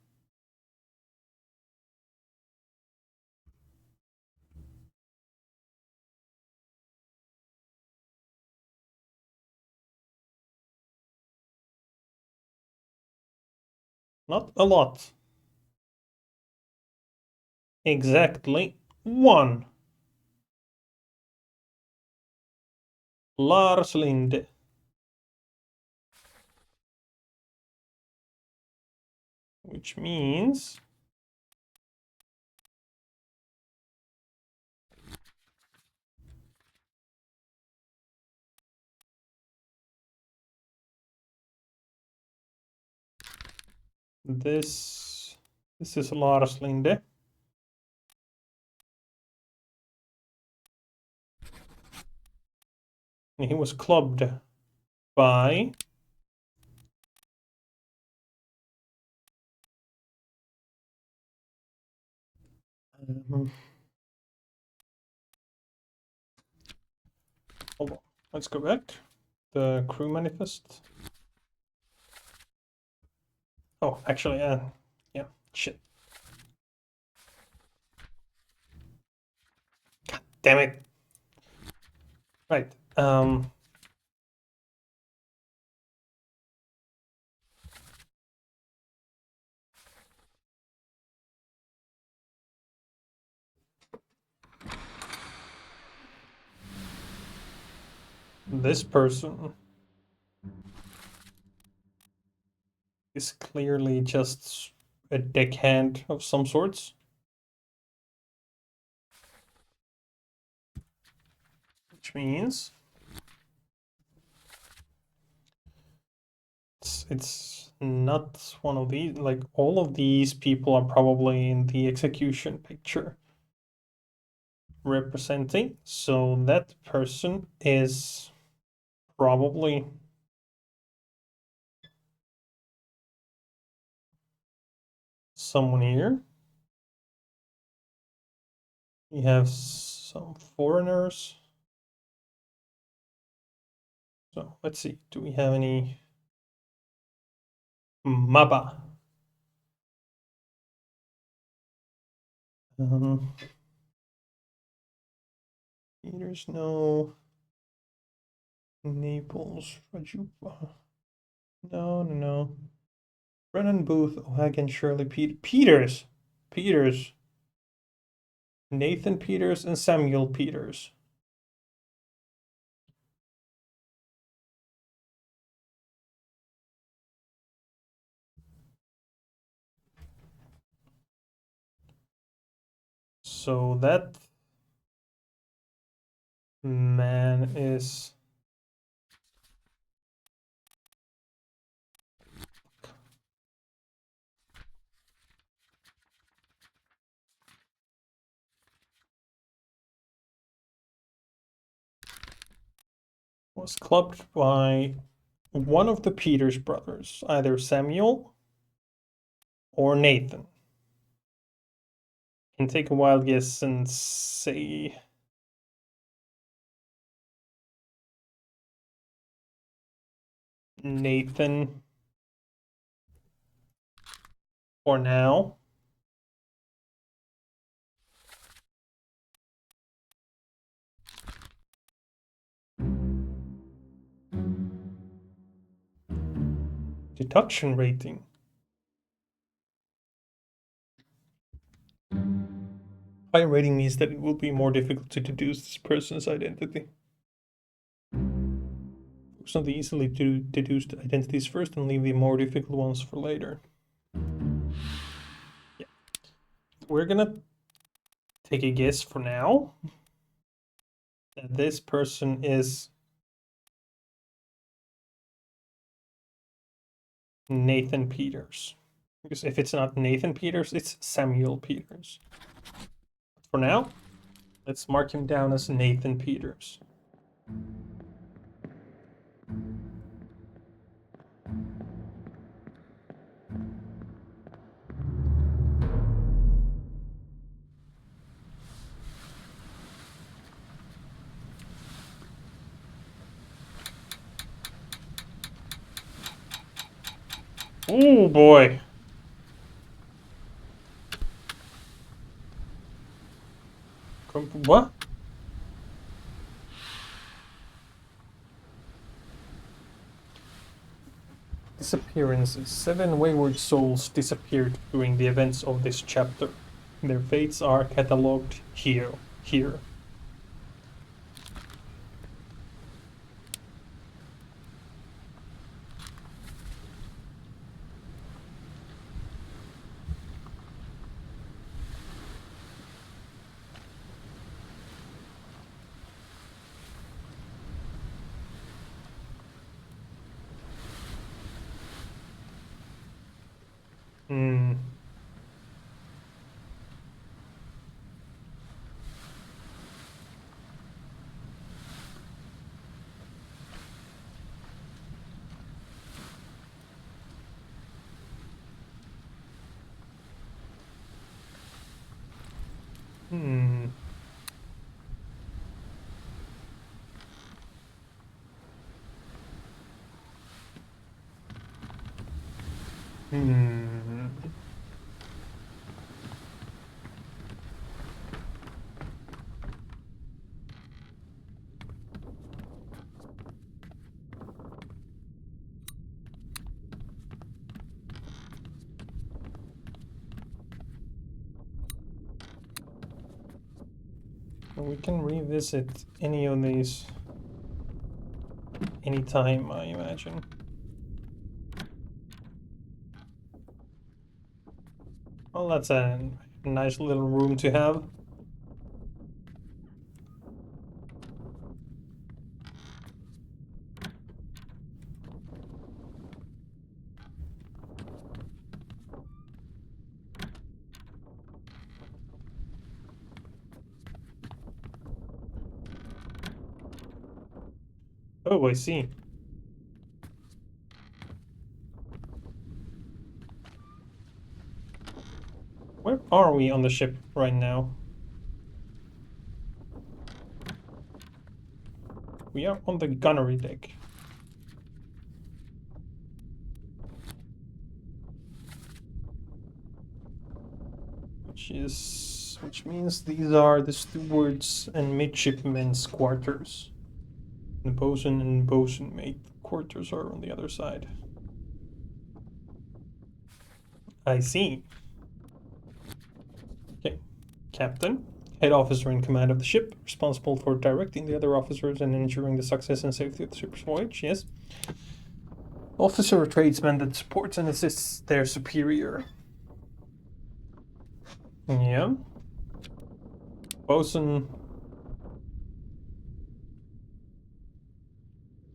Not a lot. Exactly one. Lars Linde. Which means this is Lars Linde. And he was clubbed by hold on, let's go back. The crew manifest. Oh, actually, yeah, shit. God damn it. Right. This person is clearly just a deckhand of some sorts. Which means it's not one of these. Like, all of these people are probably in the execution picture representing. So that person is probably someone here. We have some foreigners. So let's see. Do we have any Maba? Peters, no. Naples, Rajuba. No. Brennan Booth, O'Hagan, Shirley Peters. Peters. Nathan Peters and Samuel Peters. So that man is was clubbed by one of the Peters brothers, either Samuel or Nathan. Can take a wild guess and say Nathan for now. Deduction rating. High rating means that it will be more difficult to deduce this person's identity. Focus on the easily deduced identities first and leave the more difficult ones for later. Yeah. We're gonna take a guess for now that this person is Nathan Peters. Because if it's not Nathan Peters, it's Samuel Peters. But for now, let's mark him down as Nathan Peters. Oh boy. What? Disappearances. 7 wayward souls disappeared during the events of this chapter. Their fates are catalogued here. Hmm. Hmm. Hmm. We can revisit any of these any time, I imagine. Well, that's a nice little room to have. Oh, I see. Where are we on the ship right now? We are on the gunnery deck. Which means these are the stewards and midshipmen's quarters. The bosun and bosun mate quarters are on the other side. I see. Okay. Captain, head officer in command of the ship, responsible for directing the other officers and ensuring the success and safety of the ship's voyage, yes. Officer or tradesman that supports and assists their superior. Yeah. Bosun.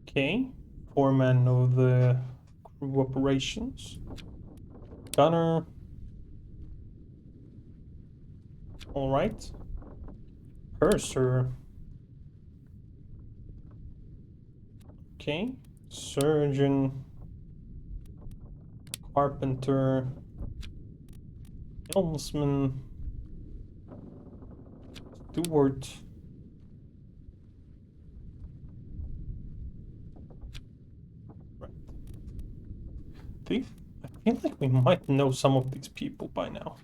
Okay. Foreman of the crew operations. Gunner. Alright. Purser. Okay. Surgeon. Carpenter. Helmsman. Steward. Right. I feel like we might know some of these people by now.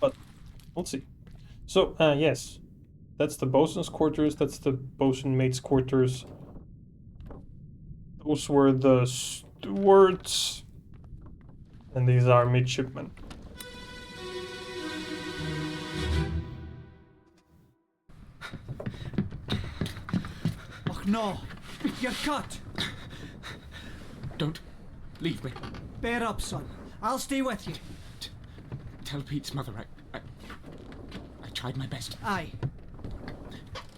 But we'll see. So, yes. That's the bosun's quarters, that's the bosun mate's quarters. Those were the stewards. And these are midshipmen. Och no, you're cut. Don't leave me. Bear up, son. I'll stay with you. Tell Pete's mother I tried my best Aye,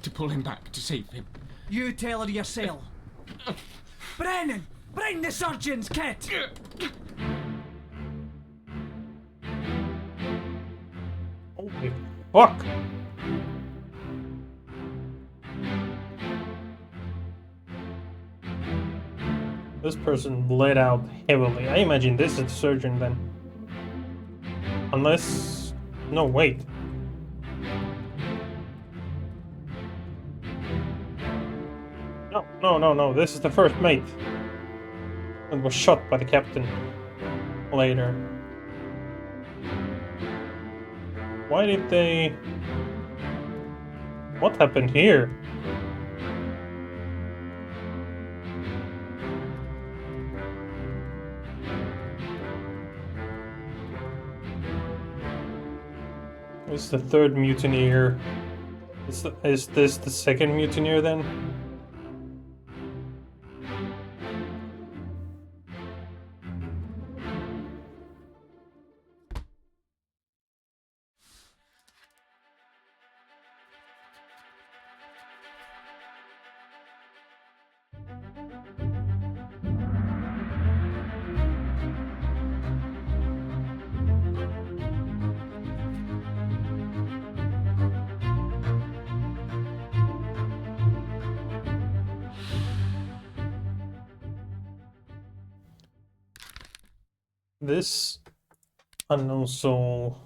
to pull him back, to save him. you tell her yourself. Brennan, bring the surgeon's kit. Holy fuck! This person bled out heavily. I imagine this is the surgeon then. Unless... No, wait. No. This is the first mate. And was shot by the captain later. Why did they... What happened here? This is the third mutineer. Is this the second mutineer then? This unknown soul.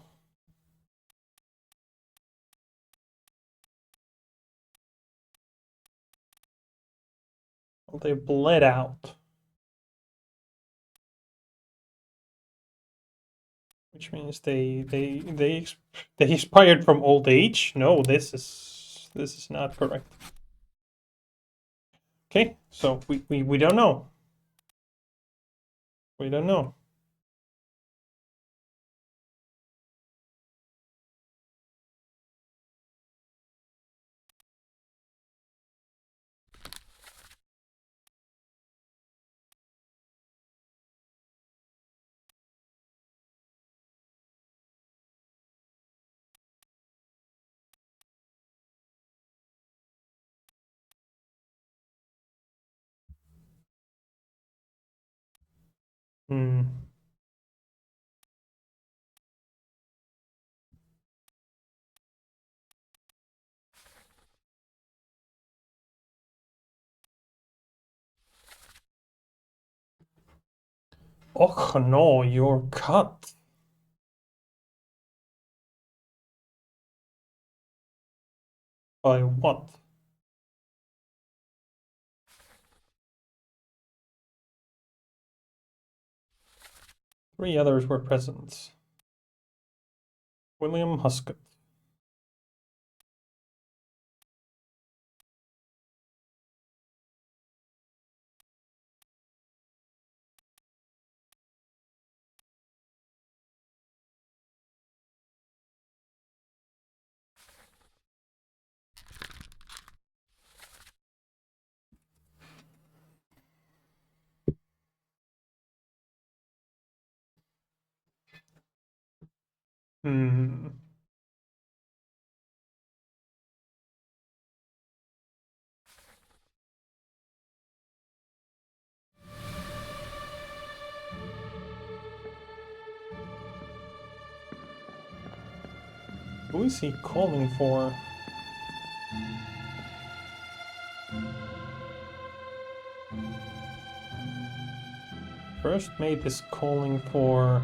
Well, they bled out. Which means they expired from old age? No, this is not correct. Okay, so we don't know. We don't know. Hmm. Oh no, you're cut. By what? Three others were present. William Huskett. Hmm. Who is he calling for? First mate is calling for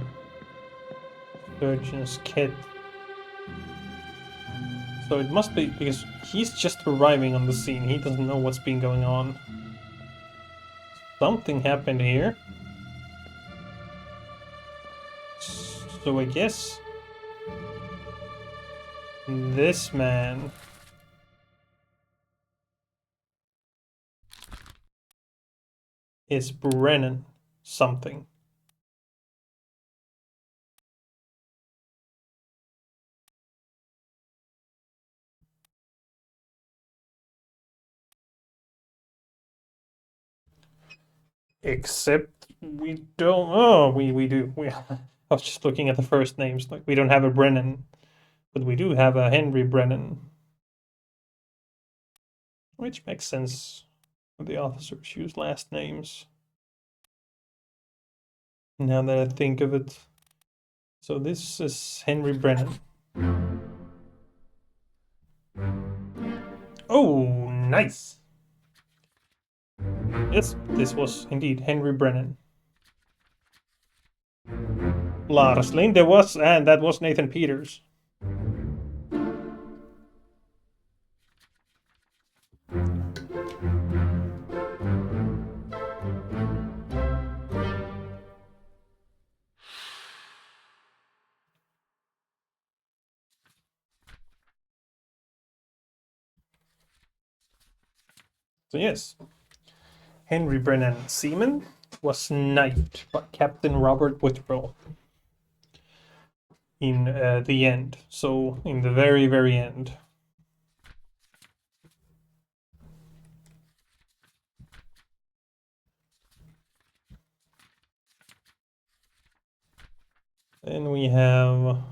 Surgeon's kit. So it must be because he's just arriving on the scene. He doesn't know what's been going on. Something happened here. So I guess this man is Brennan something. Except we don't. Oh, we do. I was just looking at the first names. Like we don't have a Brennan, but we do have a Henry Brennan, which makes sense. The officers use last names. Now that I think of it, so this is Henry Brennan. Oh, nice. Yes, this was indeed Henry Brennan. Lars Linde was, and that was Nathan Peters. So yes, Henry Brennan Seaman was knifed by Captain Robert Whitwell in the end. So in the very, very end. Then we have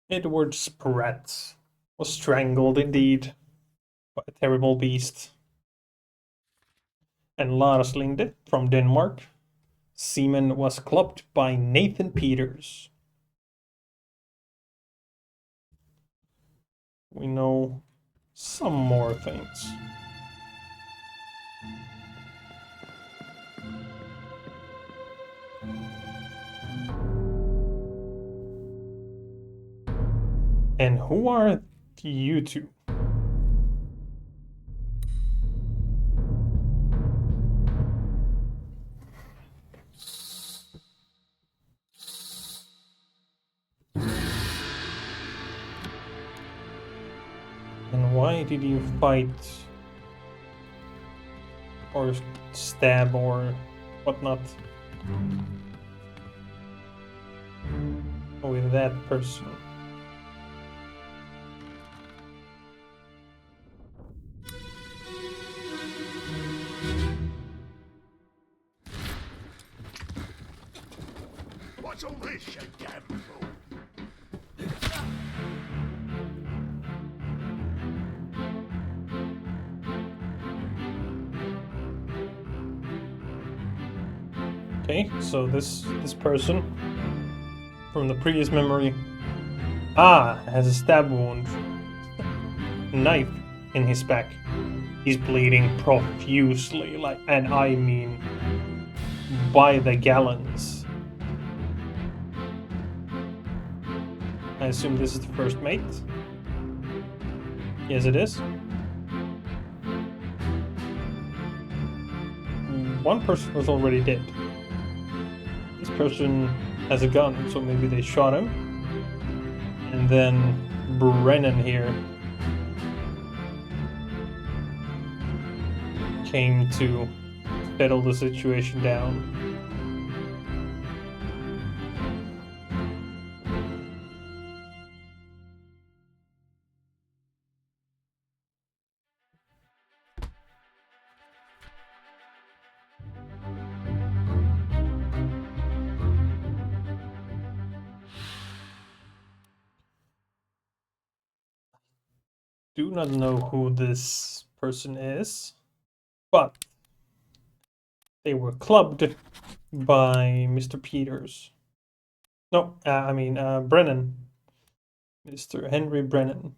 Edward Spratt was strangled indeed by a terrible beast. And Lars Linde from Denmark, Seaman was clubbed by Nathan Peters. We know some more things. And who are you two? And why did you fight or stab or whatnot with that person? Watch What's all this, you damn fool? Okay, so this person from the previous memory has a stab wound, knife in his back. He's bleeding profusely, and I mean by the gallons. I assume this is the first mate. Yes, it is. One person was already dead. This person has a gun, so maybe they shot him. And then Brennan here came to settle the situation down. Do not know who this person is, but they were clubbed by Mr. Peters. No, I mean Brennan. Mr. Henry Brennan.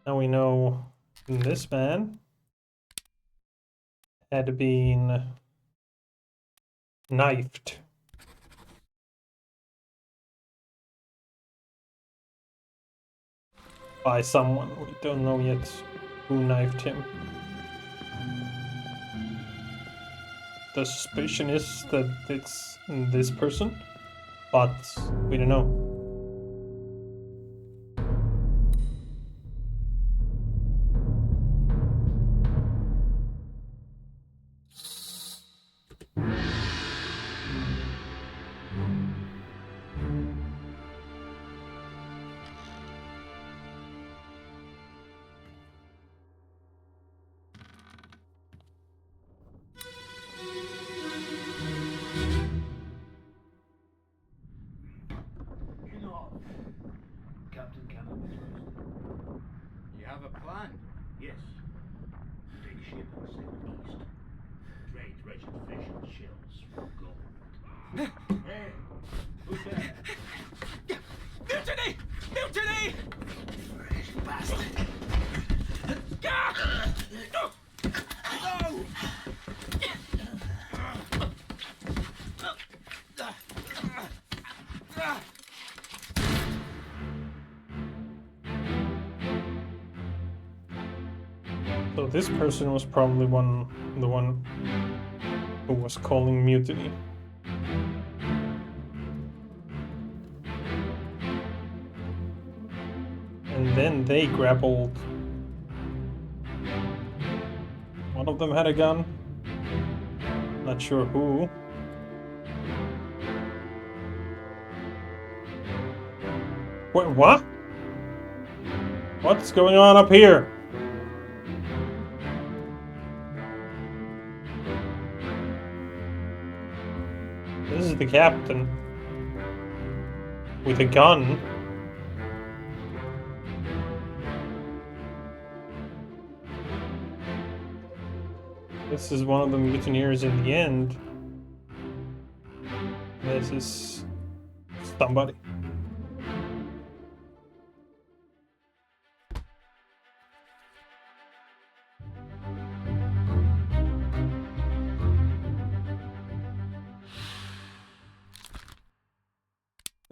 Now we know this man had been knifed. By someone. We don't know yet who knifed him. The suspicion is that it's this person, but we don't know. King off. Captain Cannon was first. You have a plan? Yes. We take ship and sail east. Trade treasured fish and shells for gold. Hey, who's there? Mutiny! Mutiny! Fresh bastard. No! So this person was probably the one who was calling mutiny. And then they grappled. One of them had a gun. Not sure who. Wait, what? What's going on up here? This is the captain. With a gun. This is one of the mutineers in the end. This is somebody.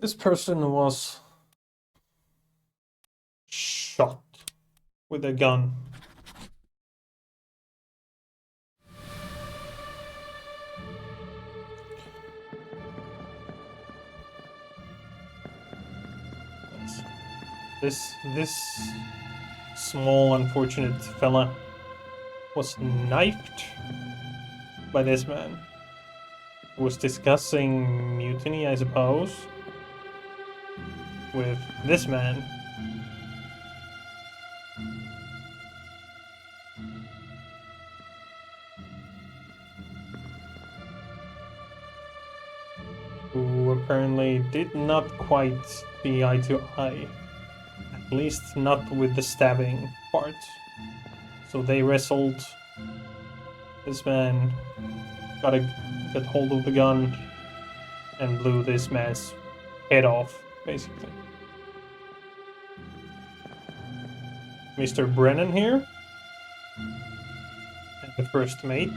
This person was shot with a gun. This small unfortunate fella was knifed by this man. He was discussing mutiny, I suppose, with this man. Who apparently did not quite see eye to eye. At least not with the stabbing part. So they wrestled. This man got hold of the gun and blew this man's head off, basically. Mr. Brennan here, and the first mate,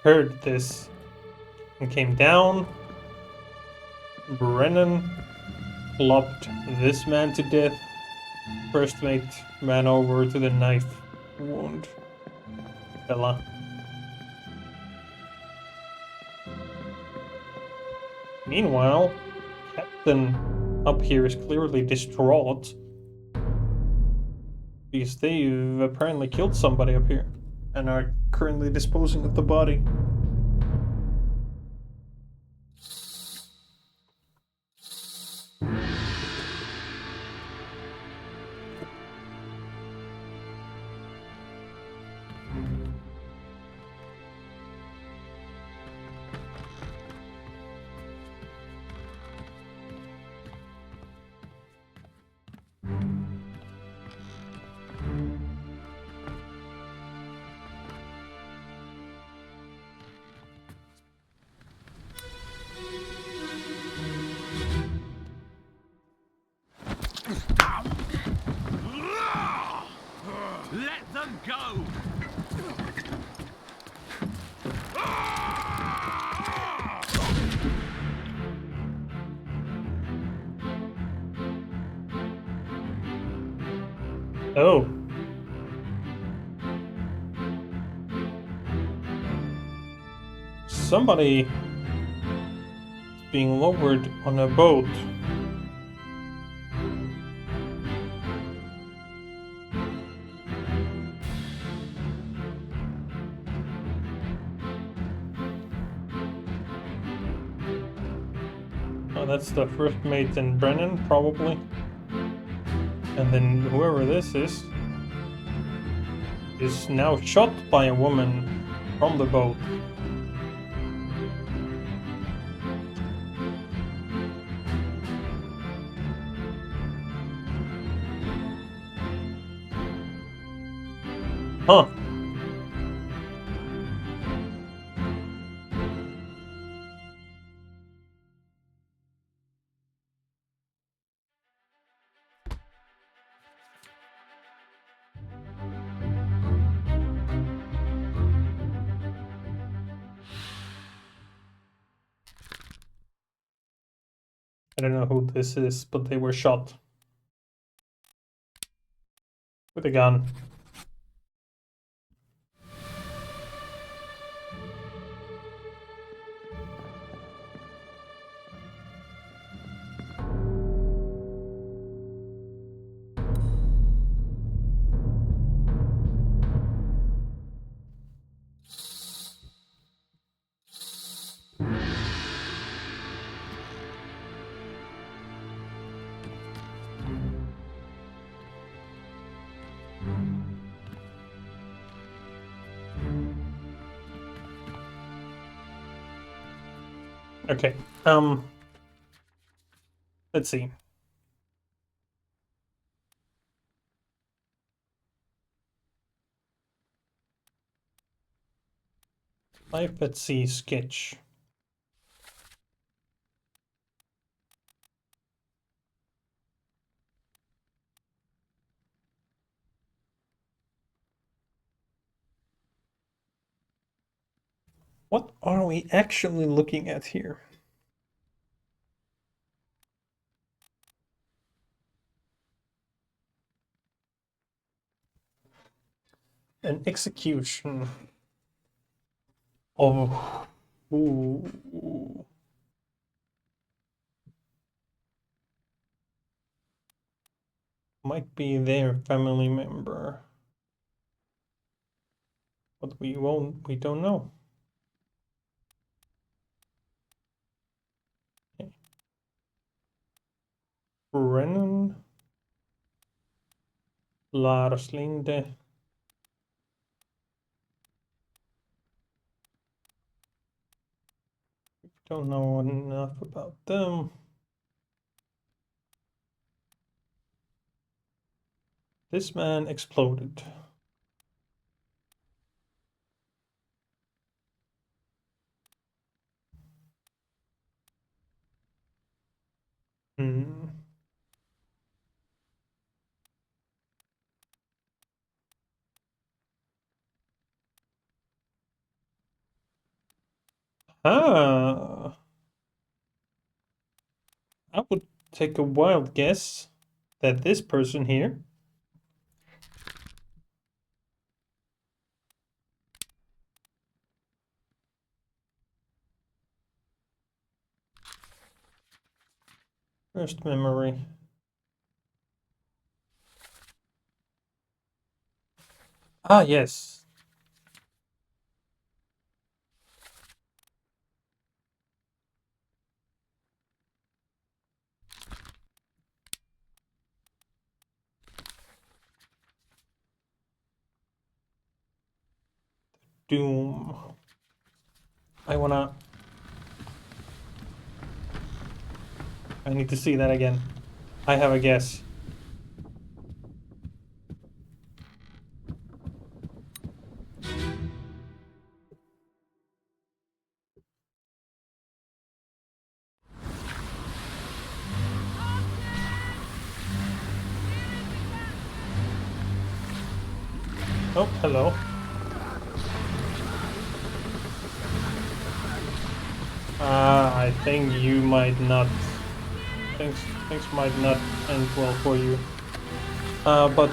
heard this and came down. Brennan clubbed this man to death. First mate ran over to the knife wound fella. Meanwhile, Captain up here is clearly distraught because they've apparently killed somebody up here and are currently disposing of the body. Let them go! Oh. Somebody is being lowered on a boat. Oh, that's the first mate and Brennan, probably. And then whoever this is now shot by a woman from the boat. Huh. I don't know who this is, but they were shot with a gun. Okay, let's see. Life at Sea sketch. What are we actually looking at here? An execution of... Ooh. might be their family member. But we don't know. Okay. Brennan. Lars Linde. Don't know enough about them. This man exploded. Hmm. Ah. I would take a wild guess that this person here first memory. Ah, yes. Doom. I need to see that again. I have a guess. Oh, hello. I think you might not. Things might not end well for you. But.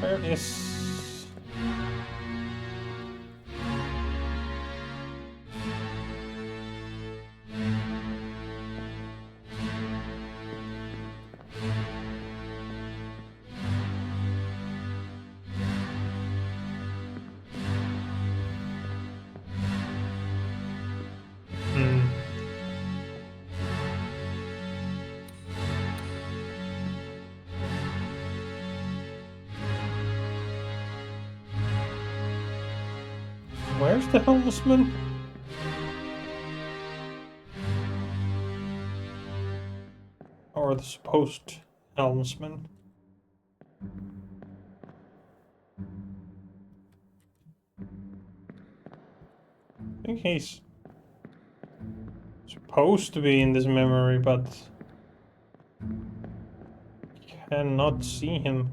Where is. Where's the helmsman? Or the supposed helmsman? I think he's supposed to be in this memory, but cannot see him.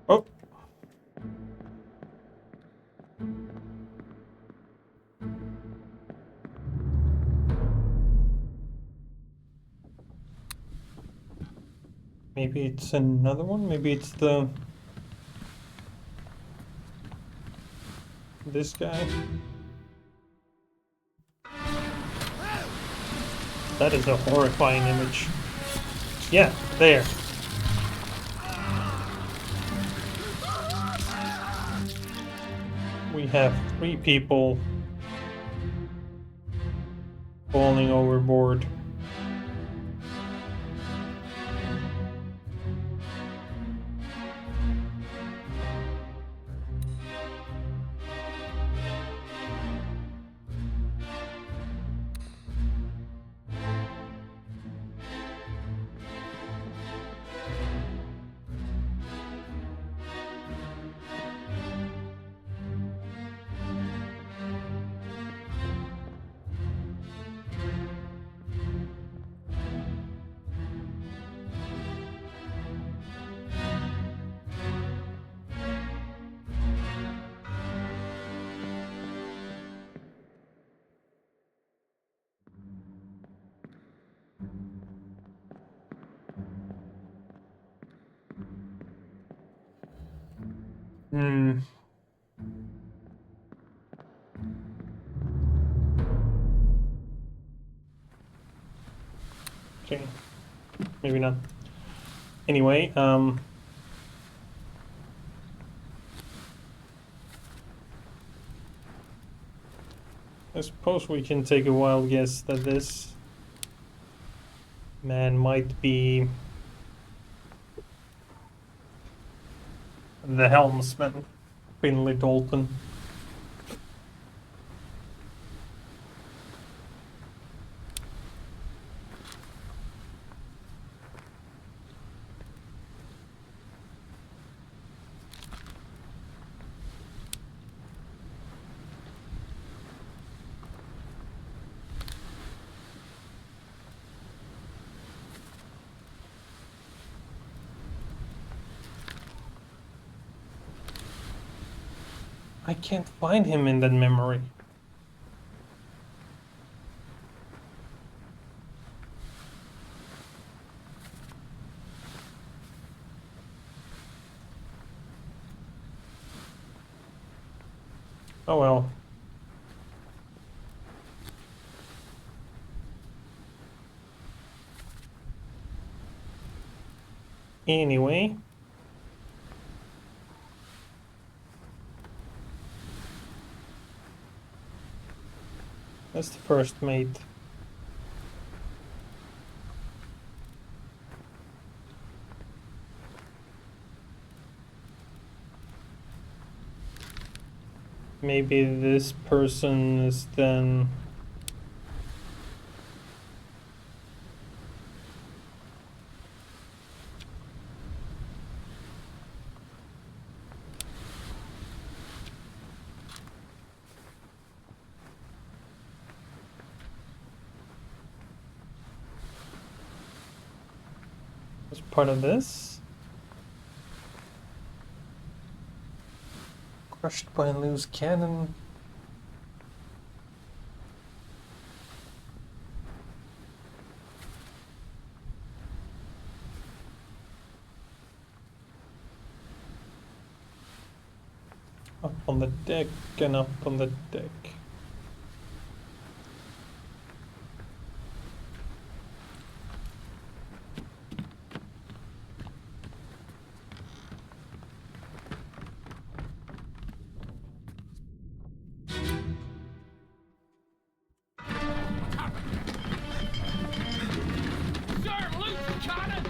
Oh. Maybe it's another one? Maybe it's this guy? That is a horrifying image. Yeah, there. We have 3 people falling overboard. Hmm. Okay. Maybe not. Anyway, I suppose we can take a wild guess that this man might be the helmsman, Finley Dalton. I can't find him in that memory. Oh well. Anyway. That's the first mate. Maybe this person is then... as part of this. Crushed by a loose cannon. Up on the deck and up on the deck. Sir, loose cannon!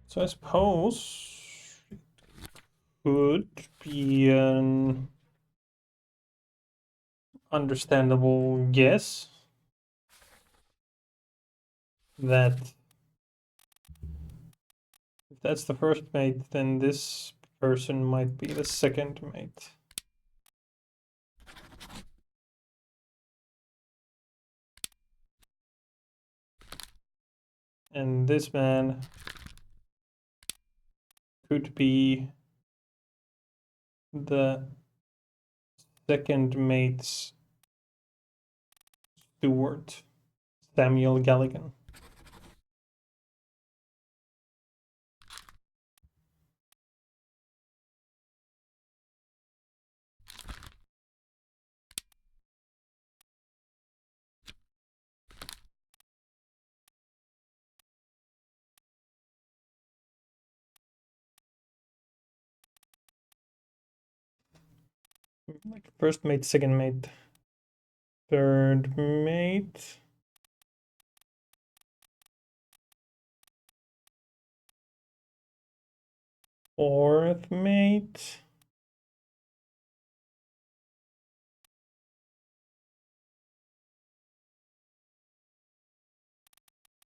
So I suppose it could be an understandable guess that if that's the first mate, then this person might be the second mate. And this man could be the second mate's steward, Samuel Galligan. Like first mate, second mate, third mate. Fourth mate.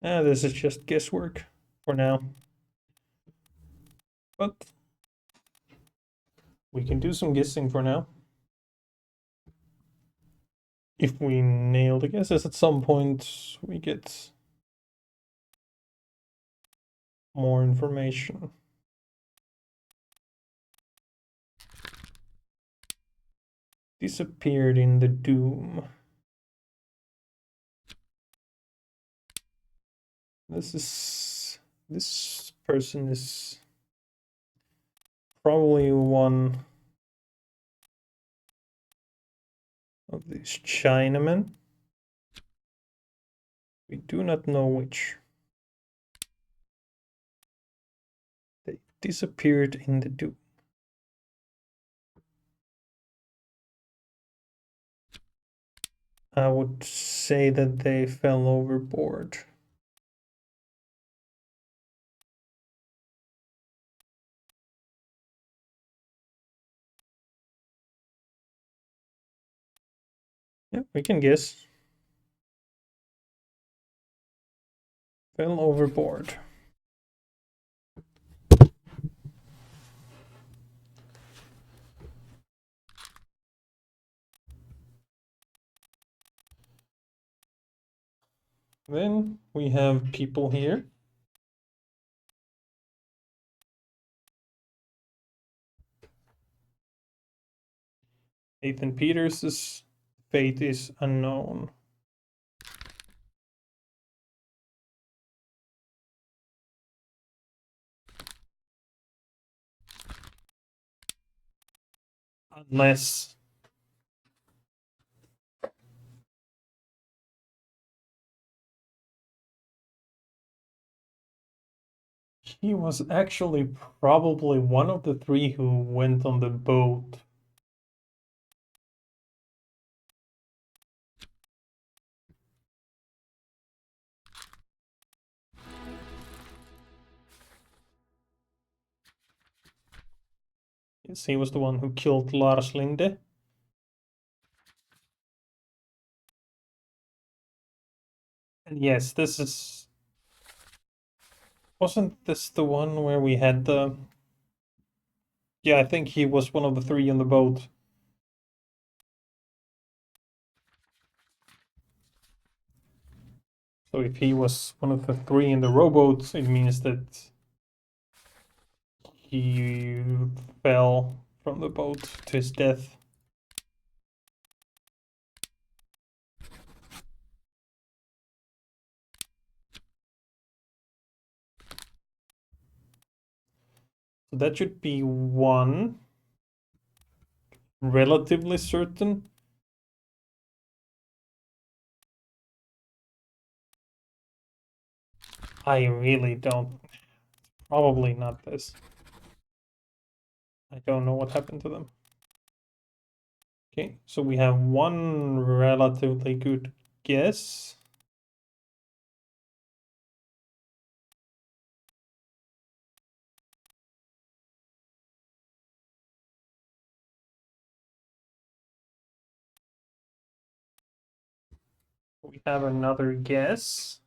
This is just guesswork for now. But we can do some guessing for now. If we nail the guesses at some point, we get more information. Disappeared in the Doom. This person is probably one of these Chinamen. We do not know which. They disappeared in the Doom. I would say that they fell overboard. Yeah, we can guess. Fell overboard. Then we have people here. Nathan Peters' fate is unknown. Unless he was actually probably one of the three who went on the boat. Yes, he was the one who killed Lars Linde. And yes, this is... Wasn't this the one where we had the... Yeah, I think he was one of the three on the boat. So if he was one of the three in the rowboat, it means that he fell from the boat to his death. So that should be one. Relatively certain. I really don't. Probably not this. I don't know what happened to them. Okay, so we have one relatively good guess. We have another guess.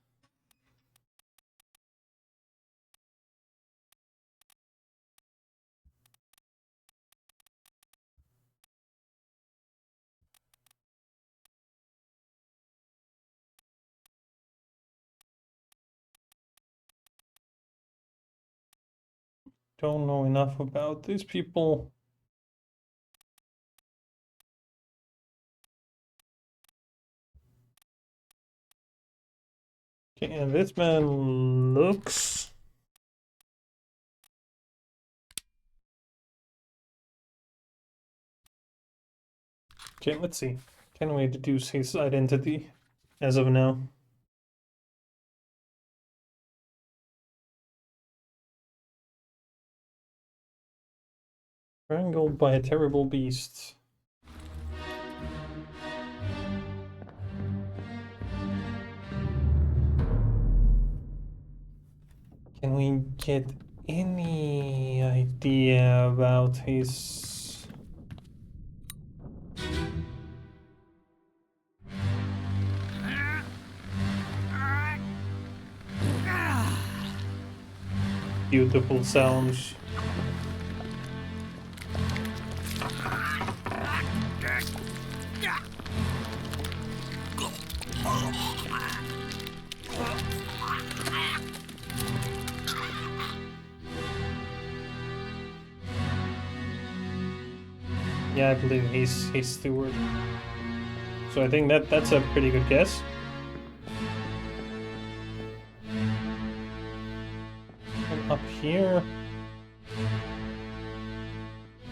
Don't know enough about these people. Okay, and this man looks... Okay, let's see. Can we deduce his identity as of now? Strangled by a terrible beast. Can we get any idea about his... beautiful sounds. Yeah, I believe he's steward. So I think that's a pretty good guess. And up here,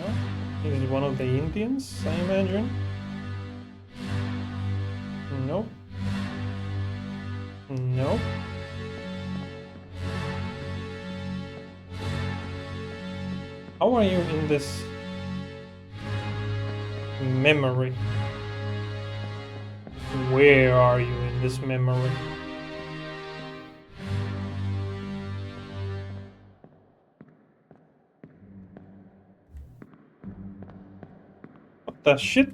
oh, he's one of the Indians, I imagine. Nope. Nope. How are you in this memory? Where are you in this memory? What the shit?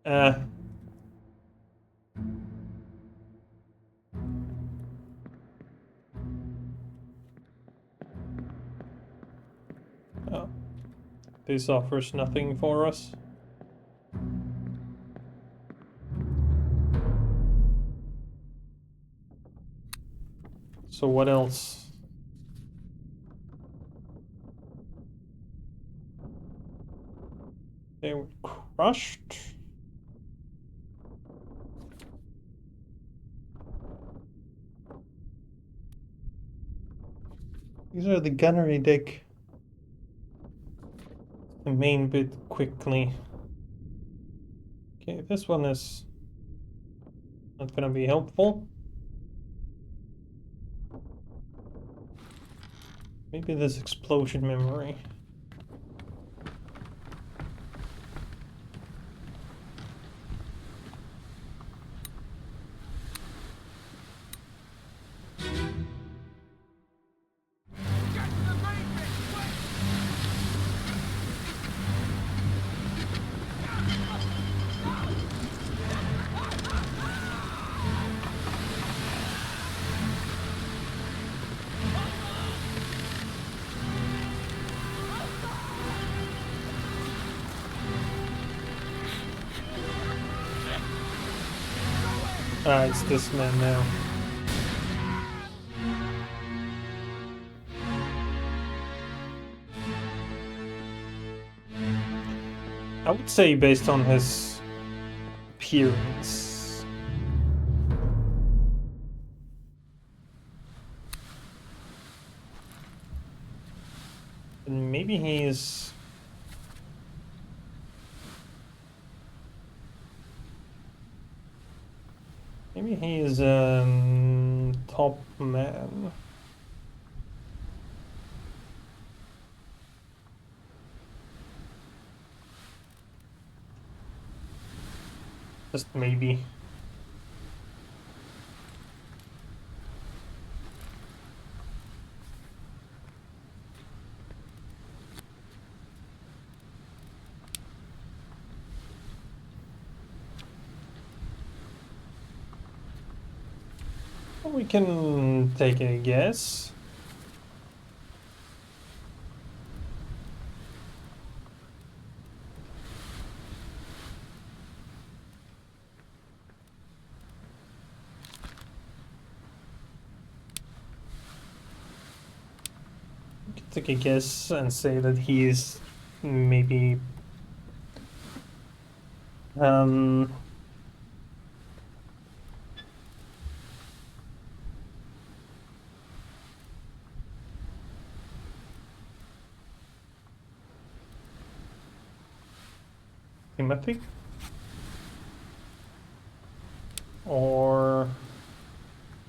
Uh. Oh. This offers nothing for us. So what else? They were crushed. These are the gunnery deck. The main bit quickly. Okay, this one is not gonna be helpful. Maybe this explosion memory. Ah, it's this man now. I would say based on his appearance. And maybe he's... Maybe he's top man. Just maybe. We can take a guess. We can take a guess and say that he is maybe um Timothy or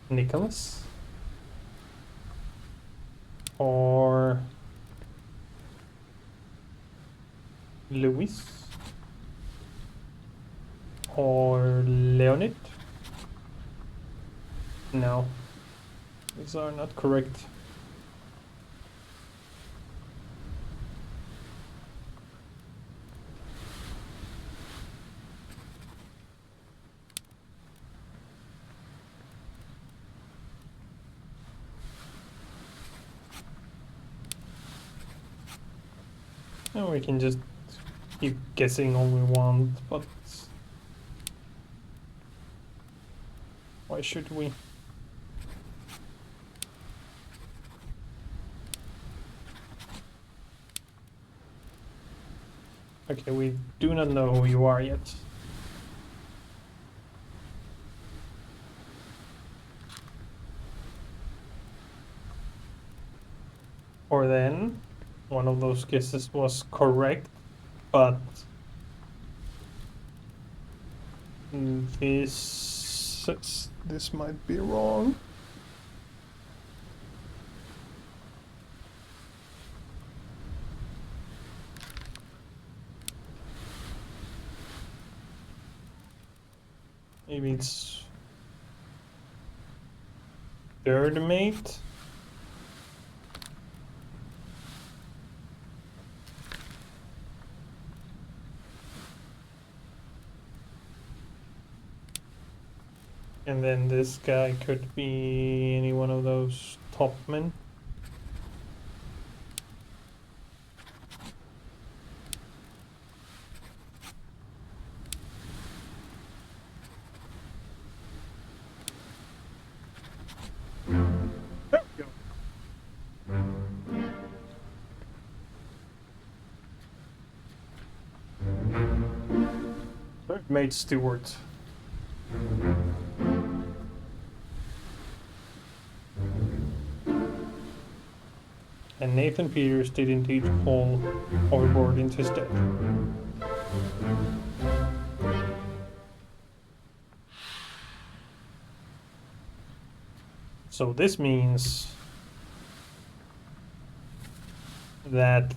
Nicholas or Louis or Leonid. No, these are not correct. And we can just keep guessing all we want, but why should we? Okay, we do not know who you are yet. Or then, one of those guesses was correct, but this might be wrong. Maybe it's third mate. And then this guy could be any one of those top men. There we go. Third mate Stewart. And Nathan Peters did indeed fall overboard into his death. So this means that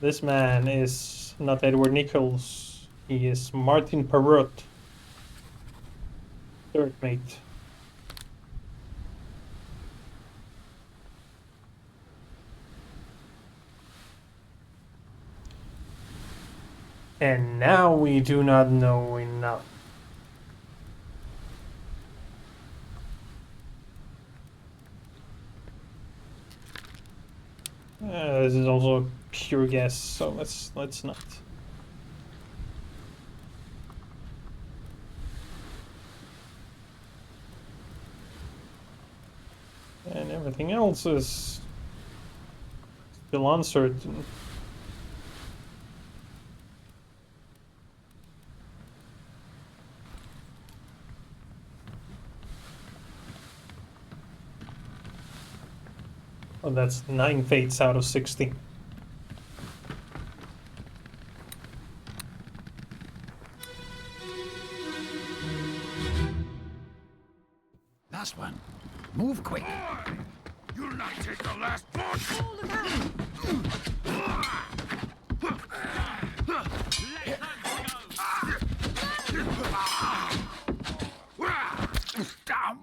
this man is not Edward Nichols, he is Martin Parrot, third mate. And now we do not know enough. This is also a pure guess, so let's not. And everything else is still uncertain. Well, that's 9 fates out of 16. Last one. Move quick. You'll not take the last push! Down.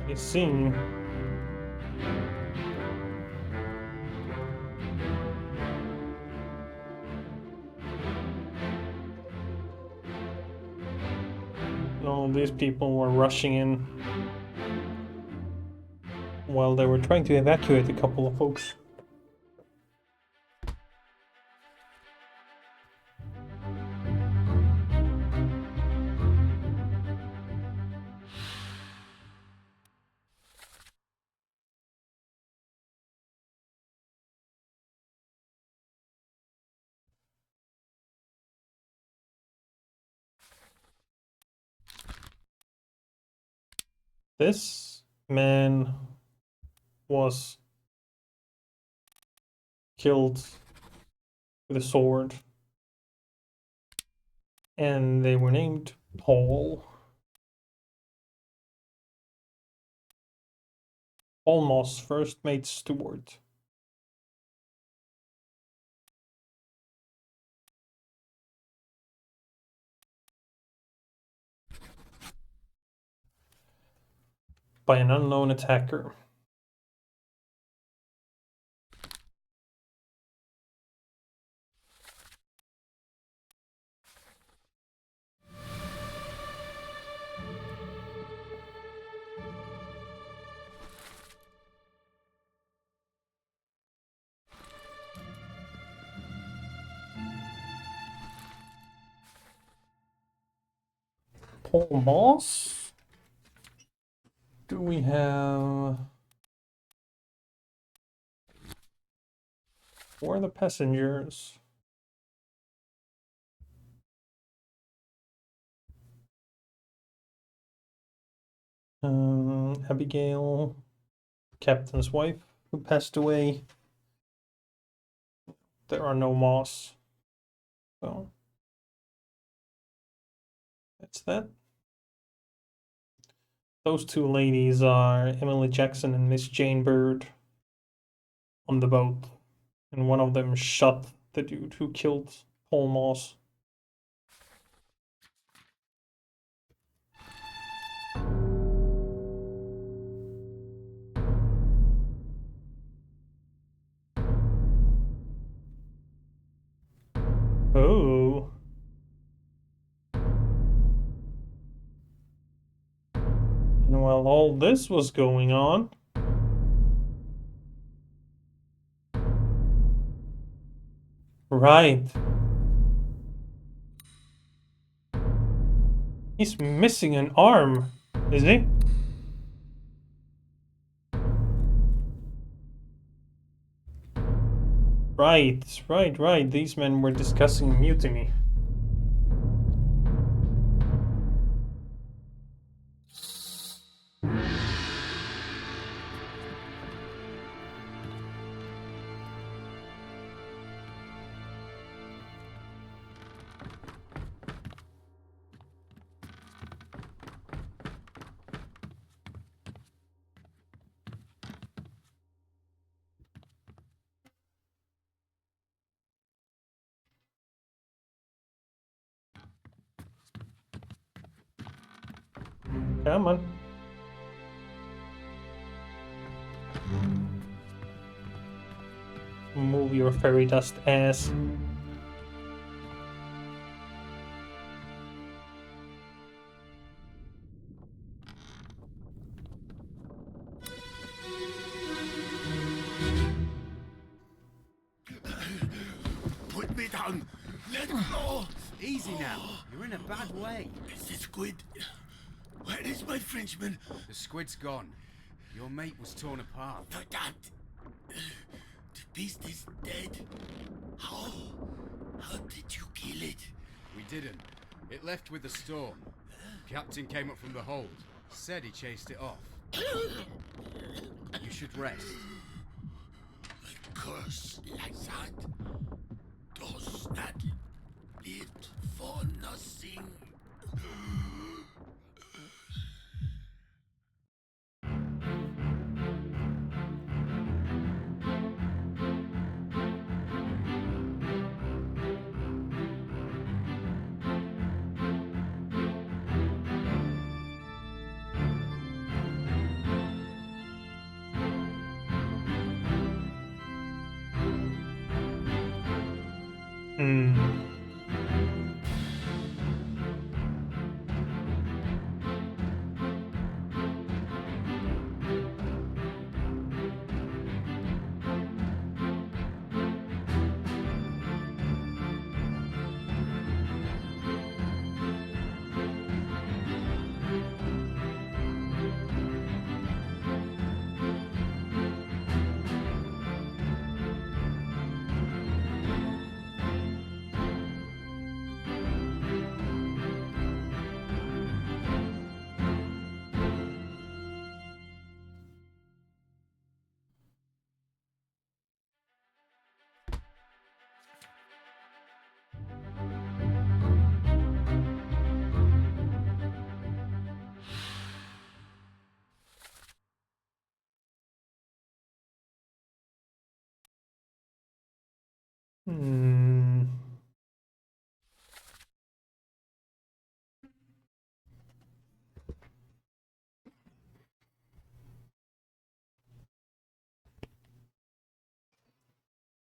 It's seen. All these people were rushing in while they were trying to evacuate a couple of folks. This man was killed with a sword. And they were named Paul. Paul Moss, first mate steward. By an unknown attacker. Paul Moss? Do we have... Who are the passengers? Abigail, captain's wife, who passed away. There are no Moss. So that's that. Those two ladies are Emily Jackson and Miss Jane Bird on the boat. And one of them shot the dude who killed Paul Moss. Oh. And while all this was going on, right. He's missing an arm, is he? Right. These men were discussing mutiny. Come on. Move your fairy dust ass. Put me down. Let go. Easy now. You're in a bad way. Is the squid? Where is my Frenchman? The squid's gone. Your mate was torn apart. Verdammt. The beast is dead. How? How did you kill it? We didn't. It left with the storm. Captain came up from the hold. Said he chased it off. You should rest. A curse like that does not live for nothing. Hmm.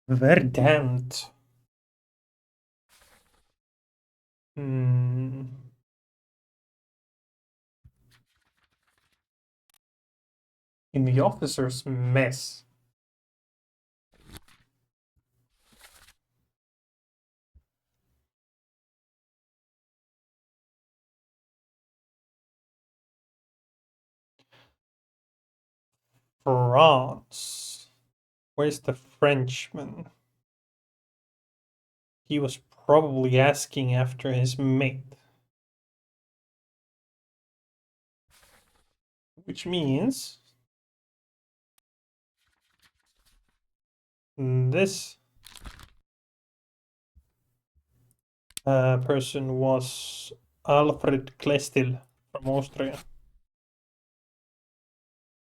Verdammt. Hmm. In the officer's mess. France. Where's the Frenchman? He was probably asking after his mate. Which means this person was Alfred Klestil from Austria.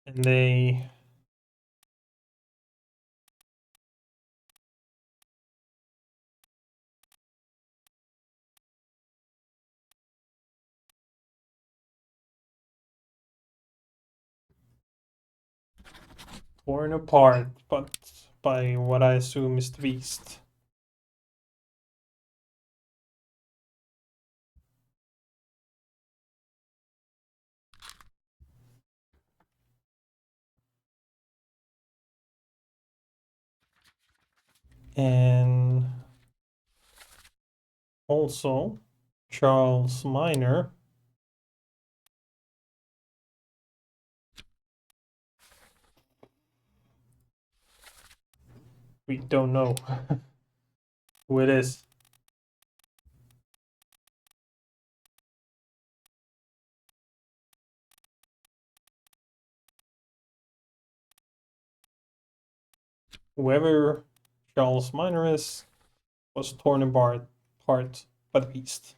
And they torn apart, but by what I assume is the beast. And also Charles Minor we don't know who it is. Whoever Charles Minor is was torn apart by the beast.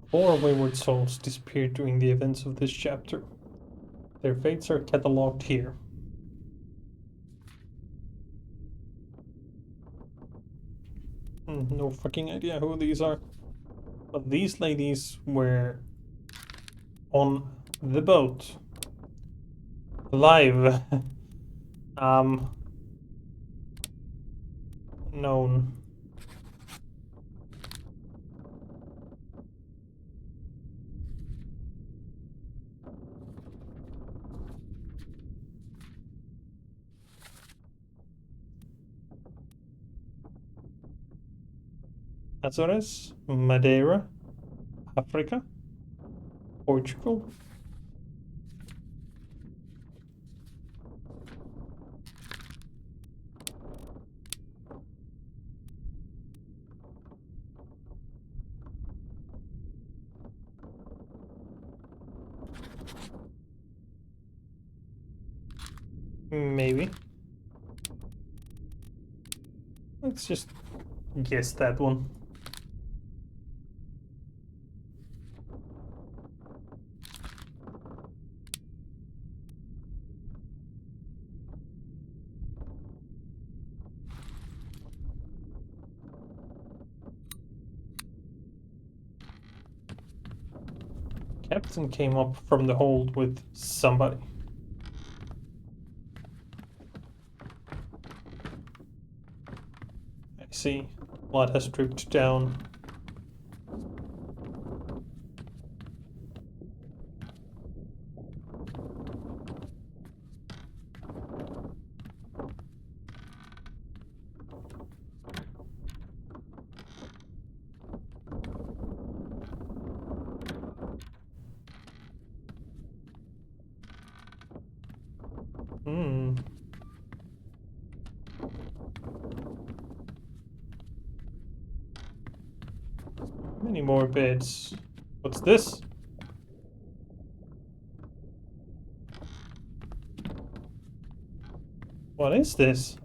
Four wayward souls disappeared during the events of this chapter. Their fates are catalogued here. No fucking idea who these are. But these ladies were on the boat. Alive. Known. Azores, Madeira, Africa, Portugal. Maybe. Let's just guess that one. Captain came up from the hold with somebody. I see. Blood has dripped down. Hmm. Many more beds. What's this? What is this?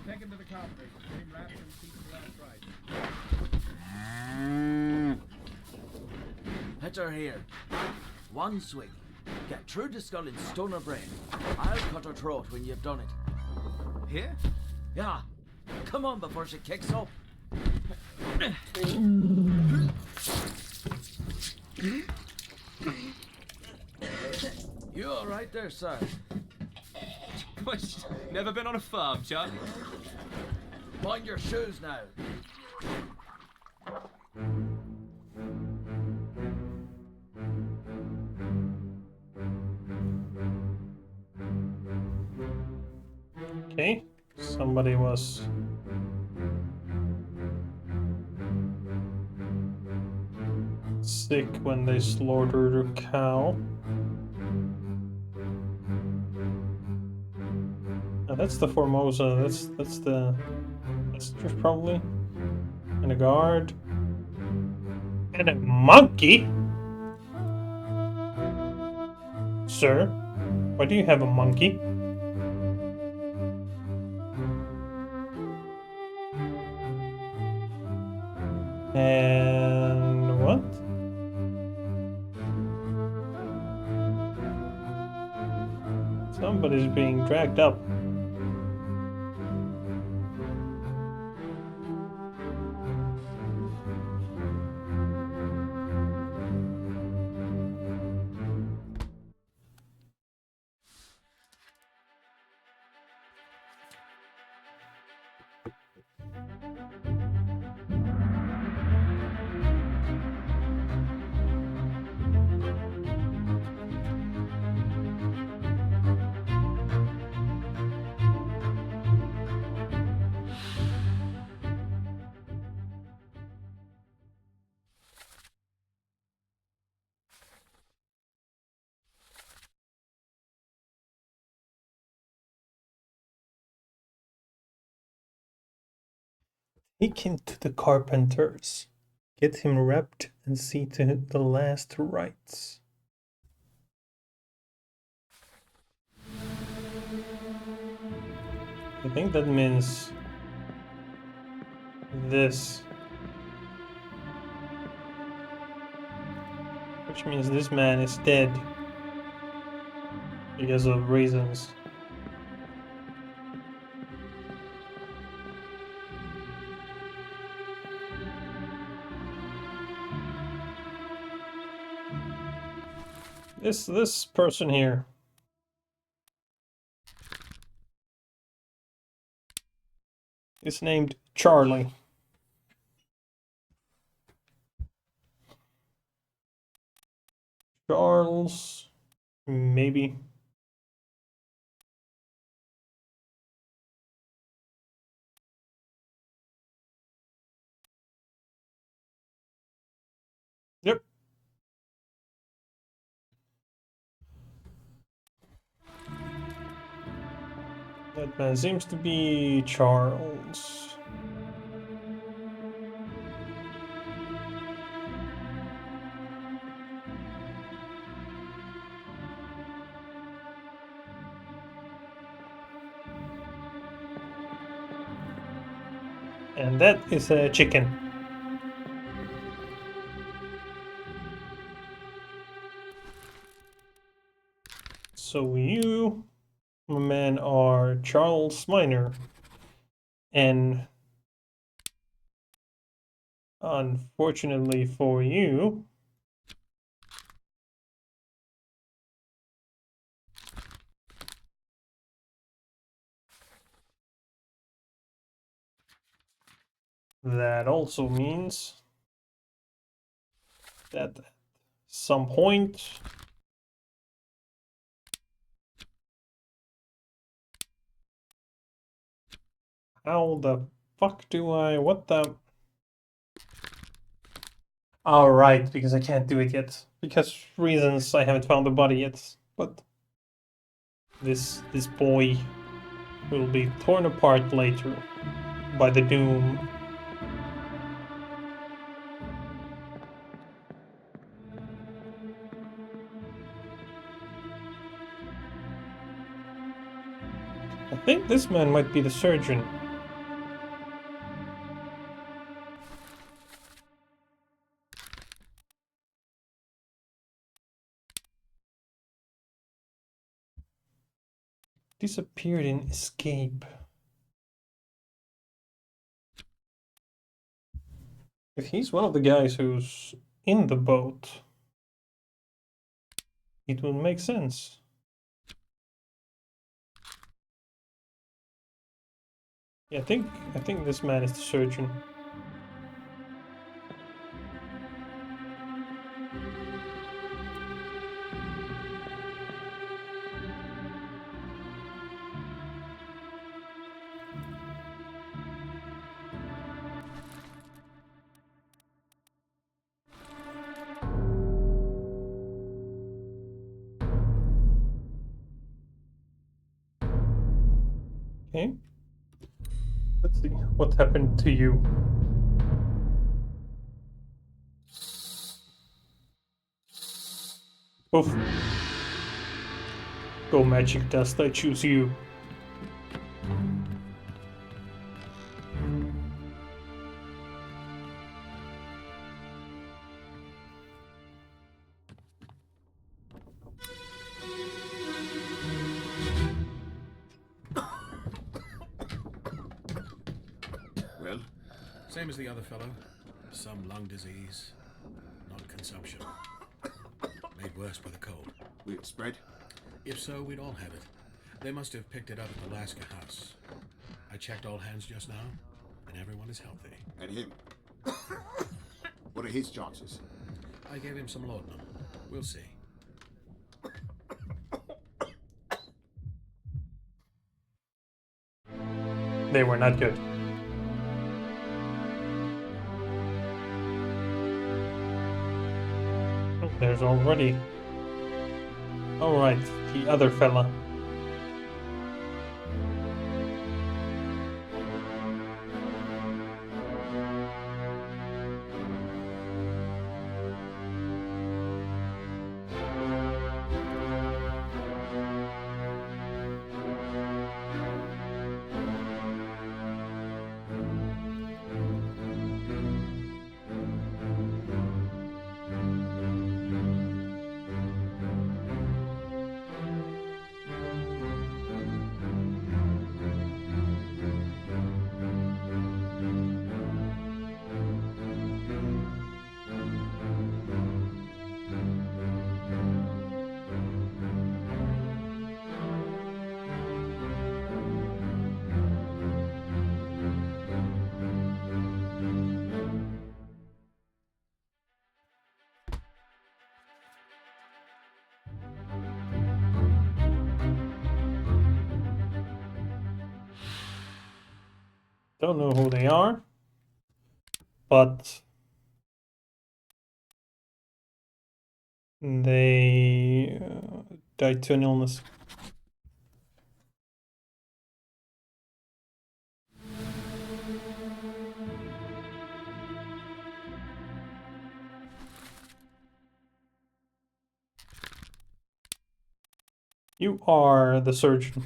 Take him to the carpet. Get him wrapped and seat left right. Hit her here. One swing. Get through the skull and stone her brain. I'll cut her throat when you've done it. Here? Yeah. Come on before she kicks up. You all right there, sir? What? Never been on a farm, Chuck? Mind your shoes now. Okay. Somebody was... sick when they slaughtered a cow. Oh, that's the Formosa. That's just probably. And a guard. And a monkey? Sir, why do you have a monkey? And what? Somebody's being dragged up. Take him to the carpenters. Get him wrapped and see to the last rites. I think that means this. Which means this man is dead. Because of reasons. This person here is named Charlie. Charles, maybe. Yep. That man seems to be Charles. And that is a chicken. So you, my man, are Charles Miner. And unfortunately for you, that also means that at some point how the fuck do I, what the... Alright, because I can't do it yet. because reasons I haven't found the body yet. But this boy will be torn apart later by the doom. I think this man might be the surgeon. Disappeared in escape. If he's one of the guys who's in the boat, it would make sense. Yeah, I think this man is the surgeon. Okay. Let's see what happened to you. Oof. Go magic dust, I choose you. Well, Same as the other fellow. Some lung disease, not consumption. Made worse by the cold. will it spread? If so, we'd all have it. They must have picked it up at the Alaska house. I checked all hands just now, and everyone is healthy. And him? What are his chances? I gave him some laudanum. We'll see. They were not good. Oh, there's already... Alright, the other fella. Don't know who they are, but they died to an illness. You are the surgeon.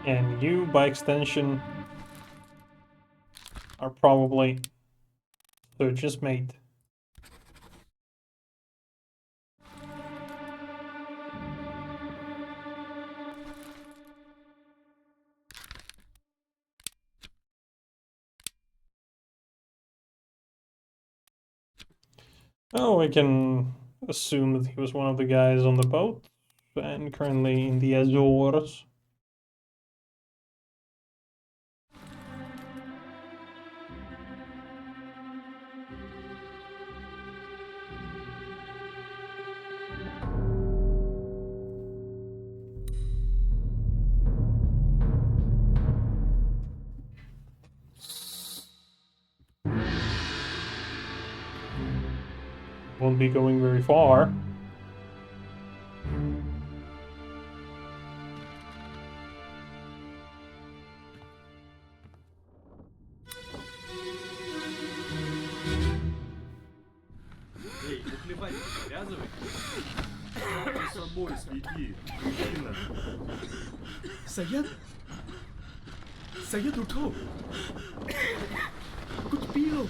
And you, by extension, are probably surgeon's mate. Oh, we can assume that he was one of the guys on the boat and currently in the Azores. Won't be going very far. Эй, наплевать, привязывай. С собой следи, мужчина. Sayed? Sayed उठो कुछ P low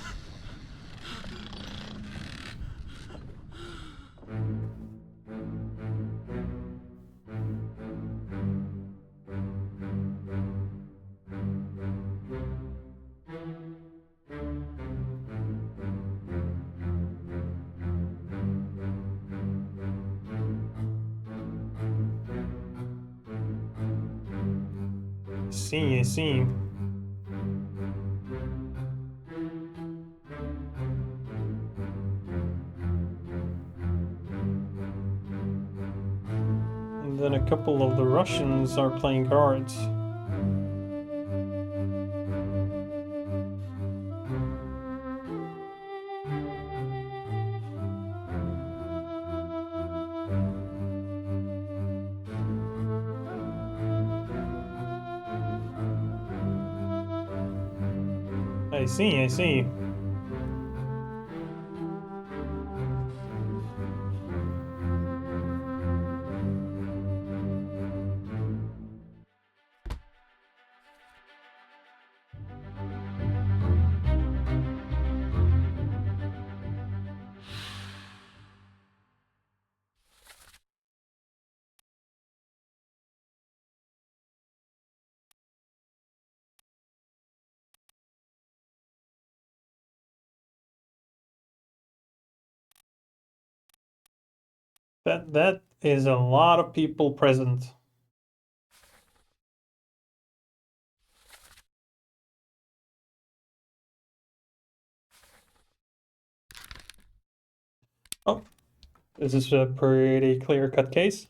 I see. And then a couple of the Russians are playing cards. I see. That is a lot of people present. Oh, this is a pretty clear-cut case.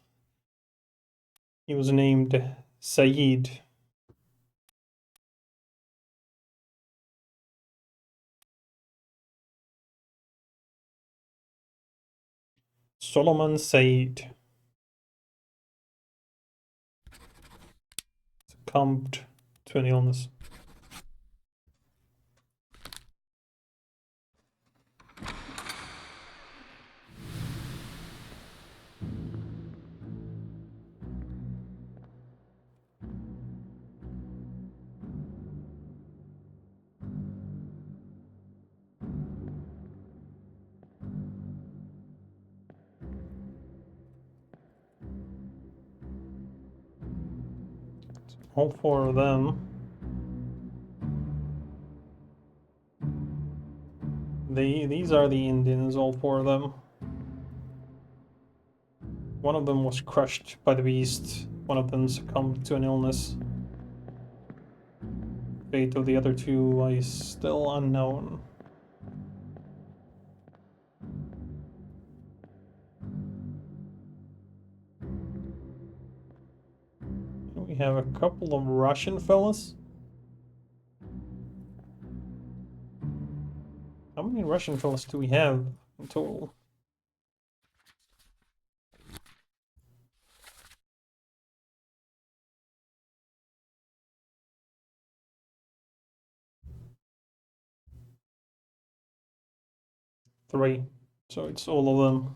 He was named Saeed. Solomon Saeed. Succumbed to an illness. All four of them. These are the Indians, all four of them. One of them was crushed by the beast. One of them succumbed to an illness. Fate of the other two is still unknown. We have a couple of Russian fellas. How many Russian fellas do we have in total? Three. So it's all of them.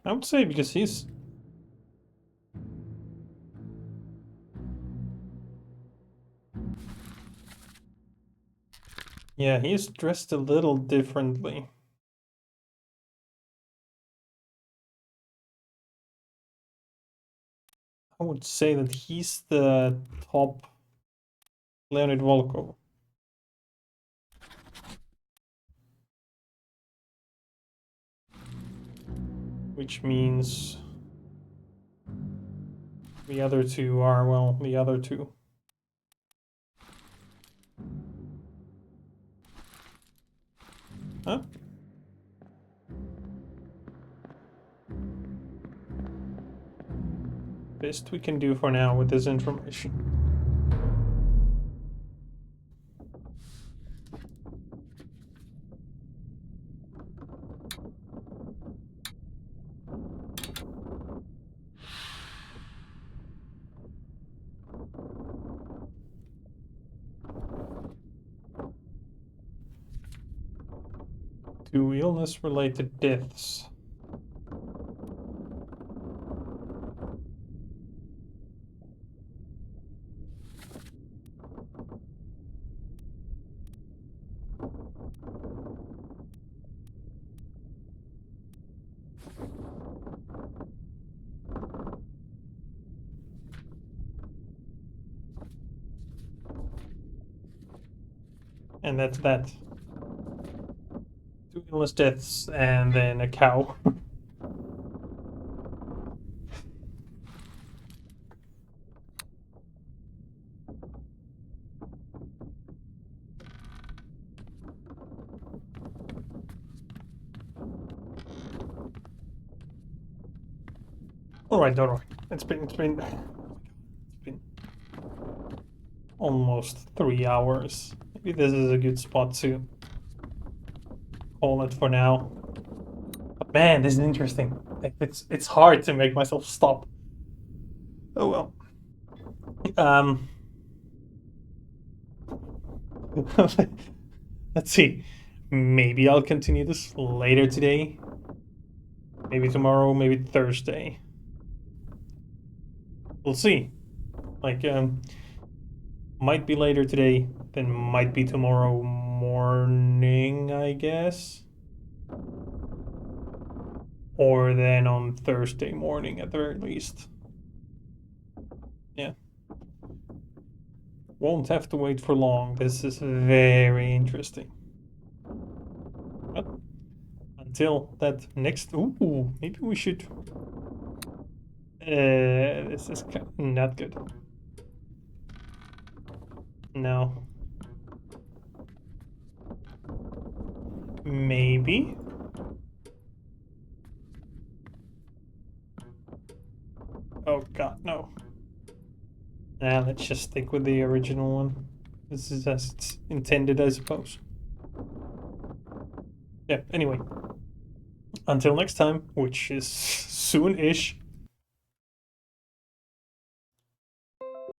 I would say because he's... Yeah, he's dressed a little differently. I would say that he's the top Leonid Volkov. Which means the other two are, well, the other two. Huh? best we can do for now with this information. Two illness-related deaths. And that's that. Two illness deaths and then a cow. All right. It's been almost 3 hours. Maybe this is a good spot to call it for now. But man, this is interesting. It's hard to make myself stop. Oh well. Let's see. Maybe I'll continue this later today. Maybe tomorrow, maybe Thursday. We'll see. Like, might be later today, then might be tomorrow morning, I guess. Or then on Thursday morning at the very least. Yeah. Won't have to wait for long. This is very interesting. But until that next... Ooh, maybe we should... this is not good. No. Maybe. Oh god, no. Nah, let's just stick with the original one. This is as it's intended, I suppose. Yeah, anyway. Until next time, which is soon-ish.